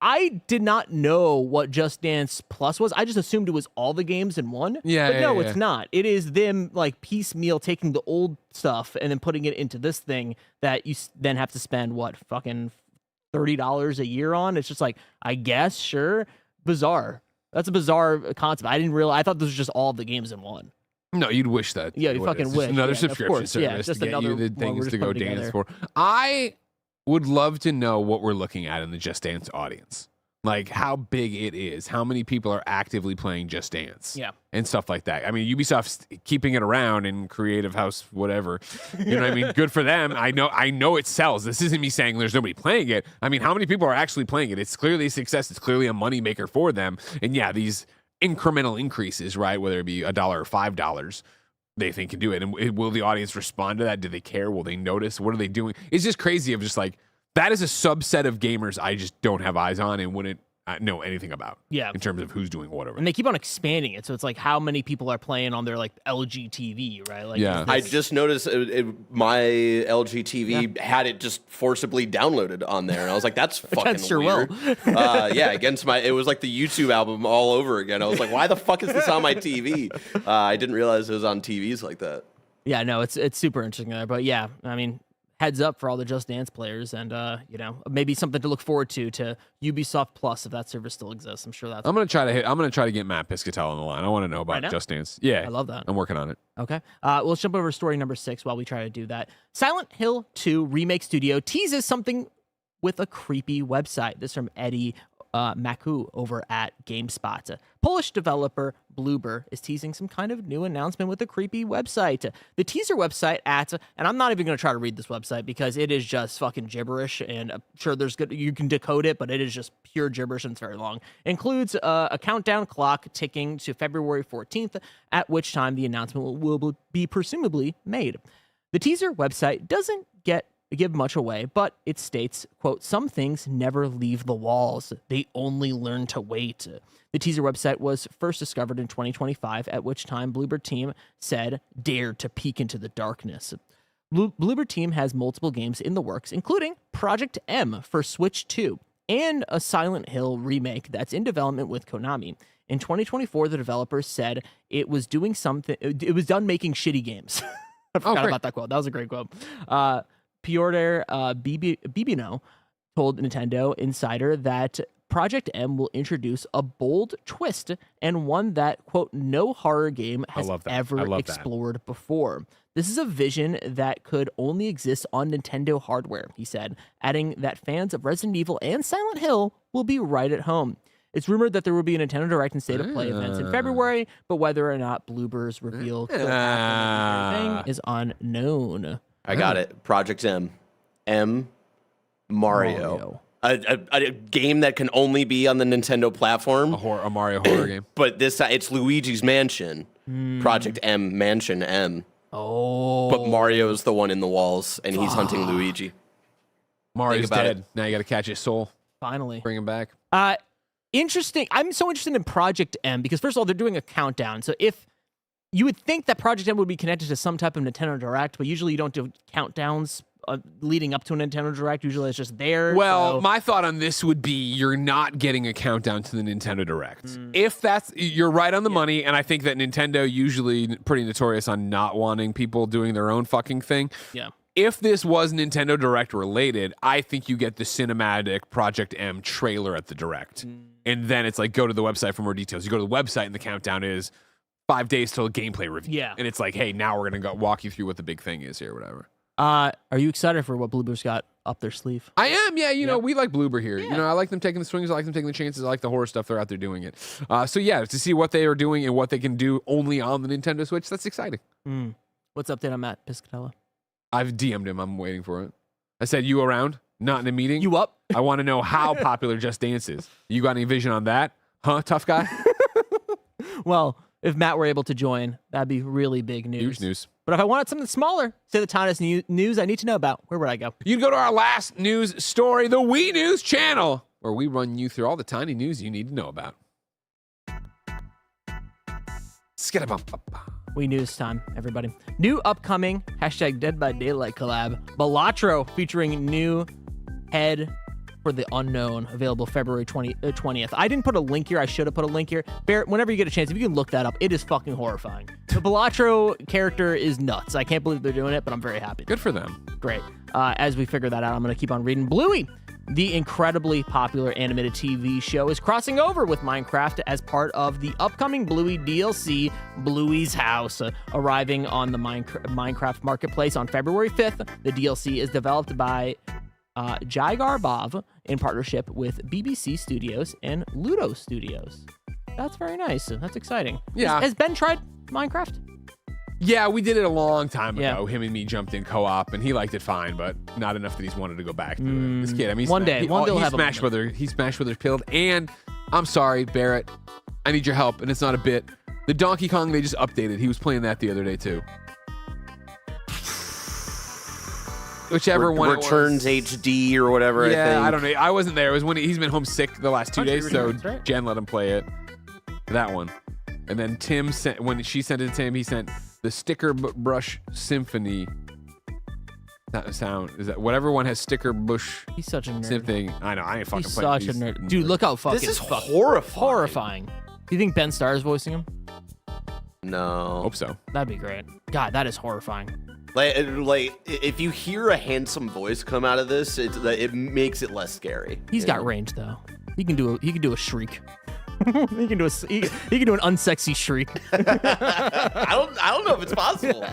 Speaker 3: I did not know what Just Dance Plus was. I just assumed it was all the games in one. It's not. It is them like piecemeal taking the old stuff and then putting it into this thing that you then have to spend fucking $30 a year on. It's just like, I guess, sure. Bizarre. That's a bizarre concept. I didn't realize. I thought this was just all the games in one.
Speaker 1: No, you'd wish that.
Speaker 3: Yeah, you fucking
Speaker 1: Just
Speaker 3: wish.
Speaker 1: another
Speaker 3: Yeah, of
Speaker 1: subscription
Speaker 3: course. Yeah,
Speaker 1: service
Speaker 3: just
Speaker 1: to get
Speaker 3: another
Speaker 1: you the
Speaker 3: one we're
Speaker 1: things
Speaker 3: just
Speaker 1: to go
Speaker 3: putting
Speaker 1: dance
Speaker 3: together.
Speaker 1: for. I would love to know what we're looking at in the Just Dance audience. like how big it is, how many people are actively playing Just Dance, and stuff like that. I mean, Ubisoft's keeping it around in Creative House, whatever. You know what I mean? Good for them. I know it sells. This isn't me saying there's nobody playing it. I mean, how many people are actually playing it? It's clearly a success. It's clearly a moneymaker for them. And yeah, these incremental increases, right? Whether it be $1 or $5, they think can do it. And will the audience respond to that? Do they care? Will they notice? What are they doing? It's just crazy of just like, that is a subset of gamers I just don't have eyes on and wouldn't know anything about.
Speaker 3: Yeah.
Speaker 1: In terms of who's doing whatever.
Speaker 3: And they keep on expanding it. So it's like how many people are playing on their like LG TV, right? Like,
Speaker 1: Yeah.
Speaker 5: I just noticed my LG TV had it just forcibly downloaded on there, and I was like, "That's fucking
Speaker 3: Against your
Speaker 5: weird."
Speaker 3: will.
Speaker 5: Against my. It was like the YouTube album all over again. I was like, "Why the fuck is this on my TV?" I didn't realize it was on TVs like that.
Speaker 3: Yeah, no, it's super interesting there. But yeah, I mean, heads up for all the Just Dance players, and maybe something to look forward to Ubisoft Plus if that service still exists. I'm sure that's.
Speaker 1: I'm gonna try to get Matt Piscatella on the line. I want to know about Just Dance. Yeah,
Speaker 3: I love that.
Speaker 1: I'm working on it.
Speaker 3: Okay. Let's jump over to story number 6 while we try to do that. Silent Hill 2 Remake Studio teases something with a creepy website. This from Eddie Maku over at GameSpot. Polish developer Bloober is teasing some kind of new announcement with a creepy website. The teaser website and I'm not even going to try to read this website because it is just fucking gibberish, and I'm sure you can decode it, but it is just pure gibberish and it's very long. Includes a countdown clock ticking to February 14th, at which time the announcement will be presumably made. The teaser website doesn't give much away, but it states, quote, "Some things never leave the walls. They only learn to wait." The teaser website was first discovered in 2025, at which time Bloober Team said, "Dare to peek into the darkness." Bloober Team has multiple games in the works, including Project M for Switch 2 and a Silent Hill remake that's in development with Konami. In 2024, the developers said it was done making shitty games. I forgot about that quote. That was a great quote. Piotr Bibino told Nintendo Insider that Project M will introduce a bold twist and one that, quote, no horror game has ever explored before. This is a vision that could only exist on Nintendo hardware, he said, adding that fans of Resident Evil and Silent Hill will be right at home. It's rumored that there will be a Nintendo Direct and State of Play events in February, but whether or not Bloober's reveal could happen is unknown.
Speaker 5: I got it. Project M. Mario. A game that can only be on the Nintendo platform.
Speaker 1: A Mario horror game.
Speaker 5: But it's Luigi's Mansion. Project M, Mansion M.
Speaker 3: Oh.
Speaker 5: But Mario's the one in the walls, and he's hunting Luigi.
Speaker 1: Mario's dead. Now you got to catch his soul.
Speaker 3: Finally.
Speaker 1: Bring him back.
Speaker 3: Interesting. I'm so interested in Project M because, first of all, they're doing a countdown. So if you would think that Project M would be connected to some type of Nintendo Direct, but usually you don't do countdowns leading up to a Nintendo Direct. Usually it's just there.
Speaker 1: Well, my thought on this would be you're not getting a countdown to the Nintendo Direct. If you're right on the money, and I think that Nintendo usually pretty notorious on not wanting people doing their own fucking thing.
Speaker 3: Yeah.
Speaker 1: If this was Nintendo Direct related, I think you get the cinematic Project M trailer at the Direct. And then it's like, go to the website for more details. You go to the website and the countdown is 5 days till a gameplay review.
Speaker 3: Yeah.
Speaker 1: And it's like, hey, now we're going to go walk you through what the big thing is here, whatever.
Speaker 3: Are you excited for what Bloober's got up their sleeve?
Speaker 1: I am, yeah. You know, we like Bloober here. Yeah. You know, I like them taking the swings. I like them taking the chances. I like the horror stuff they're out there doing it. So, yeah, to see what they are doing and what they can do only on the Nintendo Switch, that's exciting.
Speaker 3: What's update on Matt Piscatella?
Speaker 1: I've DM'd him. I'm waiting for it. I said, you around? Not in a meeting?
Speaker 3: You up?
Speaker 1: I want to know how popular Just Dance is. You got any vision on that? Huh, tough guy?
Speaker 3: Well, if Matt were able to join, that'd be really big news.
Speaker 1: Huge news.
Speaker 3: But if I wanted something smaller, say the tiniest news I need to know about, where would I go?
Speaker 1: You'd go to our last news story, the Wii News channel, where we run you through all the tiny news you need to know about.
Speaker 3: Wii News time, everybody. New upcoming #Dead by Daylight collab, Balatro, featuring new head for the Unknown, available February 20th. I didn't put a link here. I should have put a link here. Barrett, whenever you get a chance, if you can look that up, it is fucking horrifying. The Balatro character is nuts. I can't believe they're doing it, but I'm very happy.
Speaker 1: Good for them.
Speaker 3: Great. As we figure that out, I'm going to keep on reading. Bluey, the incredibly popular animated TV show, is crossing over with Minecraft as part of the upcoming Bluey DLC, Bluey's House, arriving on the Minecraft marketplace on February 5th. The DLC is developed by Jigar Bov in partnership with BBC Studios and Ludo Studios. That's very nice. That's exciting.
Speaker 1: Yeah.
Speaker 3: Has Ben tried Minecraft?
Speaker 1: Yeah, we did it a long time ago.
Speaker 3: Yeah.
Speaker 1: Him and me jumped in co-op, and he liked it fine, but not enough that he's wanted to go back to it. This kid, I mean,
Speaker 3: One day he'll have a
Speaker 1: Smash Brothers. He's Smash Brothers pilled, and I'm sorry, Barrett, I need your help, and it's not a bit. The Donkey Kong they just updated. He was playing that the other day too. Whichever one.
Speaker 5: Returns HD or whatever.
Speaker 1: Yeah,
Speaker 5: I think.
Speaker 1: I don't know. I wasn't there. It was when he's been homesick the last 2 days, so
Speaker 3: Returns, right?
Speaker 1: Jen let him play it. That one, and then Tim sent when she sent it to him. He sent the Sticker Brush Symphony. That sound is that whatever one has Sticker Bush
Speaker 3: He's such a nerd.
Speaker 1: Symphony. I know. I ain't fucking
Speaker 3: He's
Speaker 1: playing.
Speaker 3: such a nerd. Dude, look how fucking
Speaker 5: This is
Speaker 3: fucking
Speaker 5: horrifying.
Speaker 3: horrifying. Do you think Ben Starr is voicing him?
Speaker 5: No.
Speaker 1: Hope so.
Speaker 3: That'd be great. God, that is horrifying.
Speaker 5: Like, if you hear a handsome voice come out of this, it makes it less scary.
Speaker 3: He's got range though. He can do a shriek. he can do an unsexy shriek.
Speaker 5: I don't know if it's possible.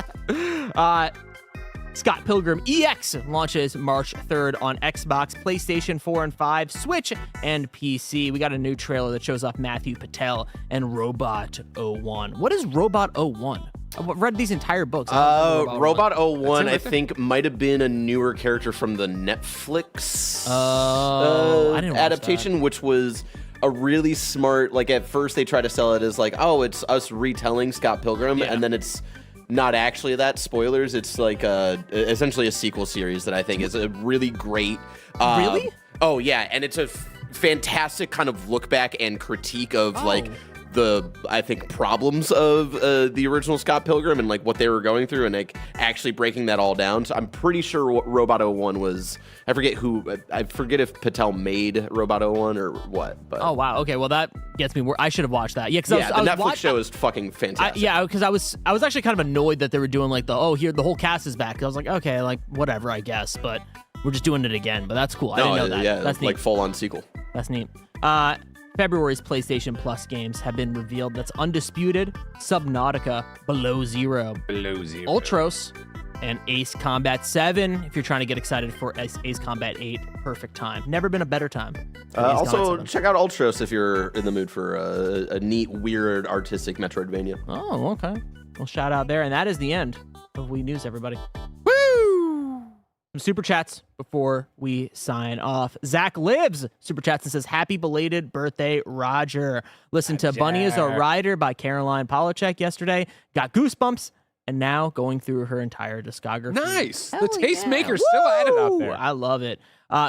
Speaker 3: Scott Pilgrim EX launches March 3rd on Xbox, PlayStation 4 and 5, Switch, and PC. We got a new trailer that shows off Matthew Patel and Robot 01. What is Robot 01? I've read these entire books. I don't know
Speaker 5: Robot 01,
Speaker 1: That's
Speaker 5: I
Speaker 1: it right
Speaker 5: think, might have been a newer character from the Netflix
Speaker 3: I didn't watch
Speaker 5: adaptation, which was a really smart. Like, at first they try to sell it as like, oh, it's us retelling Scott Pilgrim,
Speaker 3: Yeah.
Speaker 5: and then it's not actually that. Spoilers. It's like essentially a sequel series that I think is a really great.
Speaker 3: Really?
Speaker 5: Oh yeah, and it's a fantastic kind of look back and critique of like the, I think, problems of the original Scott Pilgrim and like what they were going through, and like actually breaking that all down. So I'm pretty sure what Robot 01 was. I forget if Patel made Robot 01 or what. But
Speaker 3: Oh wow. Okay. Well, that gets me. I should have watched that. Yeah. Because
Speaker 5: yeah, the Netflix show is fucking fantastic.
Speaker 3: because I was actually kind of annoyed that they were doing like here the whole cast is back. I was like, okay, like whatever, I guess, but we're just doing it again. But that's cool. I didn't know that.
Speaker 5: Yeah,
Speaker 3: That's neat.
Speaker 5: like full on sequel.
Speaker 3: That's neat. February's PlayStation Plus games have been revealed. That's Undisputed, Subnautica, Below Zero, Ultros, and Ace Combat 7. If you're trying to get excited for Ace Combat 8, perfect time. Never been a better time. for Ace
Speaker 5: Also,
Speaker 3: Combat 7.
Speaker 5: check out Ultros if you're in the mood for a neat, weird, artistic Metroidvania.
Speaker 3: Oh, okay. Well, shout out there. And that is the end of Wii News, everybody. Some super chats before we sign off. Zach Lives super chats and says, happy belated birthday, Roger. Listened to Bunny is a Rider by Caroline Polachek yesterday. Got goosebumps. And now going through her entire discography.
Speaker 1: Nice.
Speaker 3: Hell
Speaker 1: The tastemaker's
Speaker 3: yeah.
Speaker 1: still at it out
Speaker 3: Woo!
Speaker 1: there.
Speaker 3: I love it.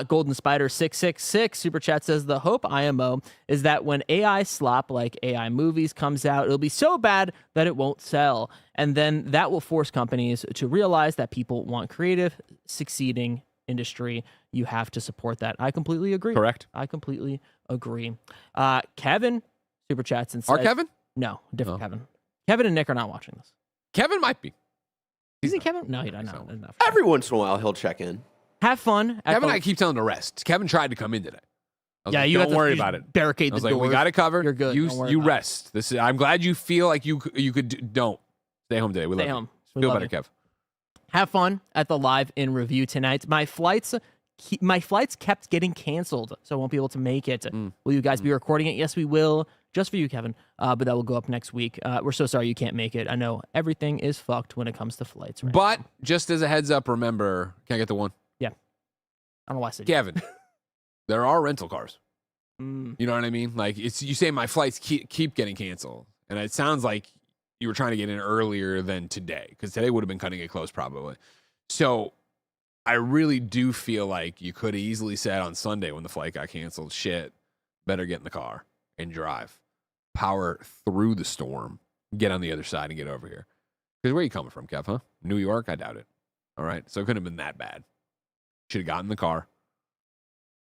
Speaker 3: Golden Spider 666 super chat says the hope IMO is that when AI slop like AI movies comes out, it'll be so bad that it won't sell, and then that will force companies to realize that people want creative, succeeding industry. You have to support that. I completely agree.
Speaker 1: Correct.
Speaker 3: I completely agree. Kevin super chats and says,
Speaker 1: Our Kevin?
Speaker 3: No, different
Speaker 1: Oh.
Speaker 3: Kevin. Kevin and Nick are not watching this.
Speaker 1: Kevin might be.
Speaker 3: Is it Kevin? No, he doesn't. No, enough.
Speaker 5: Every once in a while, he'll check in.
Speaker 3: Have fun.
Speaker 1: Kevin and I keep telling him to rest. Kevin tried to come in today. I was like,
Speaker 3: you
Speaker 1: don't
Speaker 3: have to
Speaker 1: worry
Speaker 3: you
Speaker 1: about it.
Speaker 3: Barricade
Speaker 1: I was
Speaker 3: the
Speaker 1: like,
Speaker 3: door.
Speaker 1: we got it covered.
Speaker 3: You're good. Don't worry
Speaker 1: You
Speaker 3: about it.
Speaker 1: rest. This is. I'm glad you feel like you could. Don't stay home today. We
Speaker 3: Stay
Speaker 1: love
Speaker 3: home.
Speaker 1: you.
Speaker 3: We
Speaker 1: Feel
Speaker 3: love
Speaker 1: better,
Speaker 3: you.
Speaker 1: Kev.
Speaker 3: Have fun at the live in review tonight. My flights kept getting canceled, so I won't be able to make it. Will you guys be recording it? Yes, we will. Just for you, Kevin. But that will go up next week. We're so sorry you can't make it. I know everything is fucked when it comes to flights. Right
Speaker 1: But
Speaker 3: now.
Speaker 1: just as a heads up, remember, can I get the one?
Speaker 3: I don't know why I said
Speaker 1: Kevin, there are rental cars.
Speaker 3: Mm.
Speaker 1: You know what I mean? Like it's you say my flights keep getting canceled, and it sounds like you were trying to get in earlier than today because today would have been cutting it close probably. So I really do feel like you could have easily said on Sunday when the flight got canceled, shit, better get in the car and drive, power through the storm, get on the other side and get over here. Because where are you coming from, Kev? Huh? New York? I doubt it. All right, so it couldn't have been that bad. Should have gotten in the car,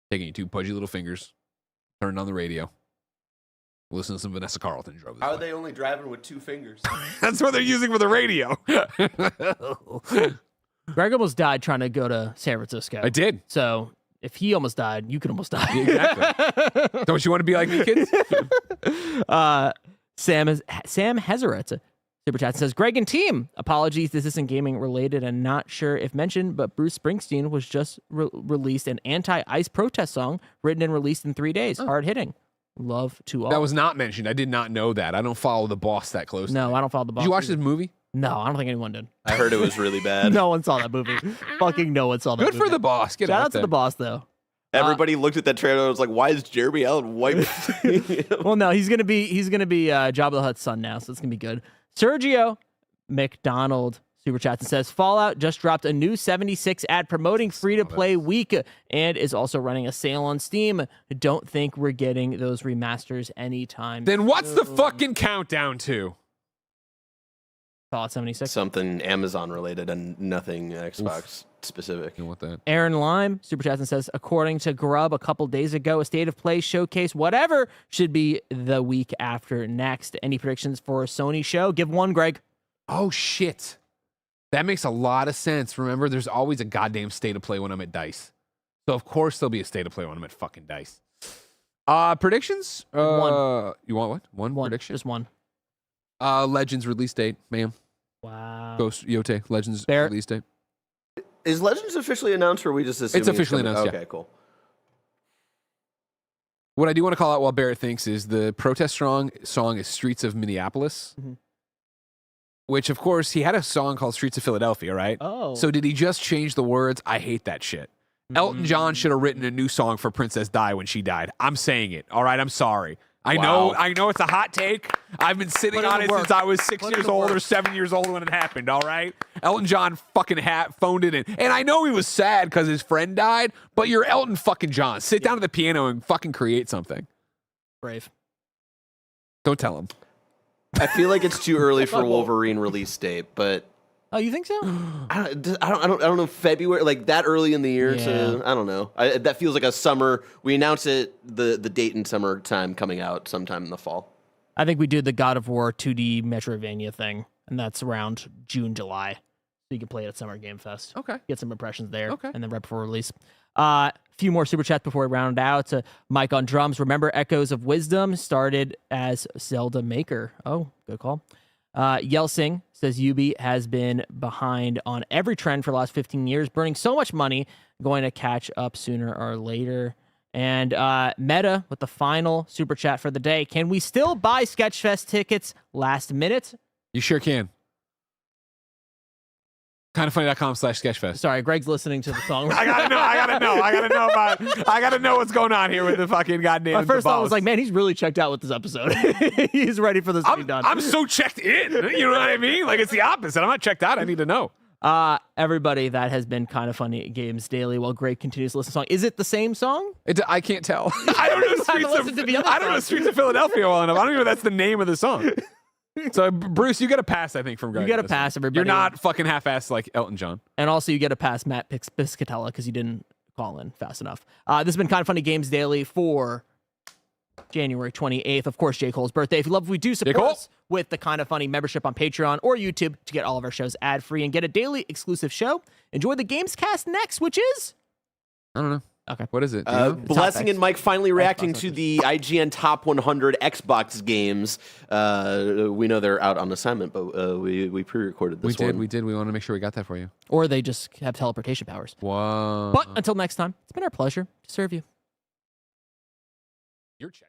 Speaker 1: taken your two pudgy little fingers, turned on the radio, listened to some Vanessa Carlton, drove this
Speaker 5: How are
Speaker 1: way.
Speaker 5: they only driving with two fingers?
Speaker 1: That's what they're using for the radio.
Speaker 3: Greg almost died trying to go to San Francisco.
Speaker 1: I did.
Speaker 3: So if he almost died, you could almost die.
Speaker 1: Exactly. Don't you want to be like me, kids?
Speaker 3: Sam Hezeret Super Chat says, Greg and team, apologies, this isn't gaming related and not sure if mentioned, but Bruce Springsteen was just released an anti-ICE protest song written and released in 3 days. Hard hitting. Love to all.
Speaker 1: That was not mentioned. I did not know that. I don't follow the boss that closely.
Speaker 3: No, I don't follow the boss.
Speaker 1: Did you watch
Speaker 3: either.
Speaker 1: this movie?
Speaker 3: No, I don't think anyone did.
Speaker 5: I heard it was really bad.
Speaker 3: No one saw that movie. Fucking no one saw that
Speaker 1: Good
Speaker 3: movie.
Speaker 1: for the boss. Get
Speaker 3: Shout
Speaker 1: out
Speaker 3: out to
Speaker 1: there.
Speaker 3: the boss, though.
Speaker 5: Everybody looked at that trailer and was like, why is Jeremy Allen white?
Speaker 3: Well, no, he's gonna be Jabba the Hutt's son now, so it's gonna be good. Sergio McDonald super chats and says Fallout just dropped a new 76 ad promoting free to play week and is also running a sale on Steam. Don't think we're getting those remasters anytime.
Speaker 1: Then what's the fucking countdown to?
Speaker 3: Fallout 76.
Speaker 5: Something Amazon related and nothing Xbox specific.
Speaker 1: You want that?
Speaker 3: Aaron Lime super chats and says, according to Grub a couple days ago, a state of play showcase, whatever, should be the week after next. Any predictions for a Sony show? Give one, Greg.
Speaker 1: Oh, shit. That makes a lot of sense. Remember, there's always a goddamn state of play when I'm at DICE. So, of course, there'll be a state of play when I'm at fucking DICE. Predictions?
Speaker 3: One.
Speaker 1: You want what? One
Speaker 3: One.
Speaker 1: prediction?
Speaker 3: Just one.
Speaker 1: Legends release date, ma'am.
Speaker 3: Wow.
Speaker 1: Ghost Yote, Legends
Speaker 3: Barrett?
Speaker 1: release date.
Speaker 5: Is Legends officially announced, or are we just assuming
Speaker 1: It's officially
Speaker 5: coming?
Speaker 1: announced,
Speaker 5: Okay, cool.
Speaker 1: What I do want to call out while Barrett thinks is the protest song is Streets of Minneapolis,
Speaker 3: Mhm.
Speaker 1: which, of course, he had a song called Streets of Philadelphia, right?
Speaker 3: Oh.
Speaker 1: So did he just change the words? I hate that shit. Elton John should have written a new song for Princess Di when she died. I'm saying it. All right, I'm sorry. I know it's a hot take. I've been sitting
Speaker 3: Put in
Speaker 1: on
Speaker 3: the
Speaker 1: it
Speaker 3: work.
Speaker 1: since I was 6
Speaker 3: Put in
Speaker 1: years
Speaker 3: the
Speaker 1: old or
Speaker 3: work.
Speaker 1: 7 years old when it happened, all right? Elton John fucking phoned it in. And I know he was sad because his friend died, but you're Elton fucking John. Sit down at the piano and fucking create something.
Speaker 3: Brave.
Speaker 1: Don't tell him.
Speaker 5: I feel like it's too early for Wolverine release date, but
Speaker 3: Oh, you think so?
Speaker 5: I don't know, February, like that early in the year. So I don't know. That feels like a summer. We announce it the date in summertime coming out sometime in the fall.
Speaker 3: I think we did the God of War 2D Metroidvania thing, and that's around June, July. So you can play it at Summer Game Fest.
Speaker 1: Okay.
Speaker 3: Get some impressions there.
Speaker 1: Okay.
Speaker 3: And then right before release. Few more super chats before we round it out. Mike on drums. Remember Echoes of Wisdom started as Zelda Maker. Oh, good call. Yelsing says Ubi has been behind on every trend for the last 15 years, burning so much money, going to catch up sooner or later. And Meta with the final super chat for the day. Can we still buy Sketchfest tickets last minute?
Speaker 1: You sure can. Kindoffunny.com/sketchfest.
Speaker 3: Sorry, Greg's listening to the song.
Speaker 1: I gotta know what's going on here with the fucking goddamn.
Speaker 3: My first
Speaker 1: the
Speaker 3: thought was
Speaker 1: boss.
Speaker 3: like, man, he's really checked out with this episode. He's ready for this to be done.
Speaker 1: I'm so checked in. You know what I mean? Like it's the opposite. I'm not checked out. I need to know.
Speaker 3: Everybody, that has been Kind of Funny Games Daily while Greg continues to listen to the song. Is it the same song?
Speaker 1: I can't tell. I don't know Streets of Philadelphia well enough. I don't even know if that's the name of the song. So Bruce, you get a pass, I think, from Greg.
Speaker 3: You get a
Speaker 1: on this
Speaker 3: pass,
Speaker 1: one.
Speaker 3: everybody.
Speaker 1: You're not fucking half-assed like Elton John.
Speaker 3: And also, you get a pass, Matt Piscatella, because you didn't call in fast enough. This has been Kind of Funny Games Daily for January 28th. Of course, J. Cole's birthday. If you love what we do, support us with the Kind of Funny membership on Patreon or YouTube to get all of our shows ad-free and get a daily exclusive show. Enjoy the Gamescast next, which is...
Speaker 1: I don't know.
Speaker 3: Okay.
Speaker 1: What is it? Do you know?
Speaker 5: Blessing
Speaker 3: Top
Speaker 5: and Mike finally reacting
Speaker 3: Xbox
Speaker 5: to the IGN Top 100 Xbox games. We know they're out on assignment, but we pre-recorded this one.
Speaker 1: We did. We want to make sure we got that for you.
Speaker 3: Or they just have teleportation powers.
Speaker 1: Wow.
Speaker 3: But until next time, it's been our pleasure to serve you.
Speaker 1: You're checked.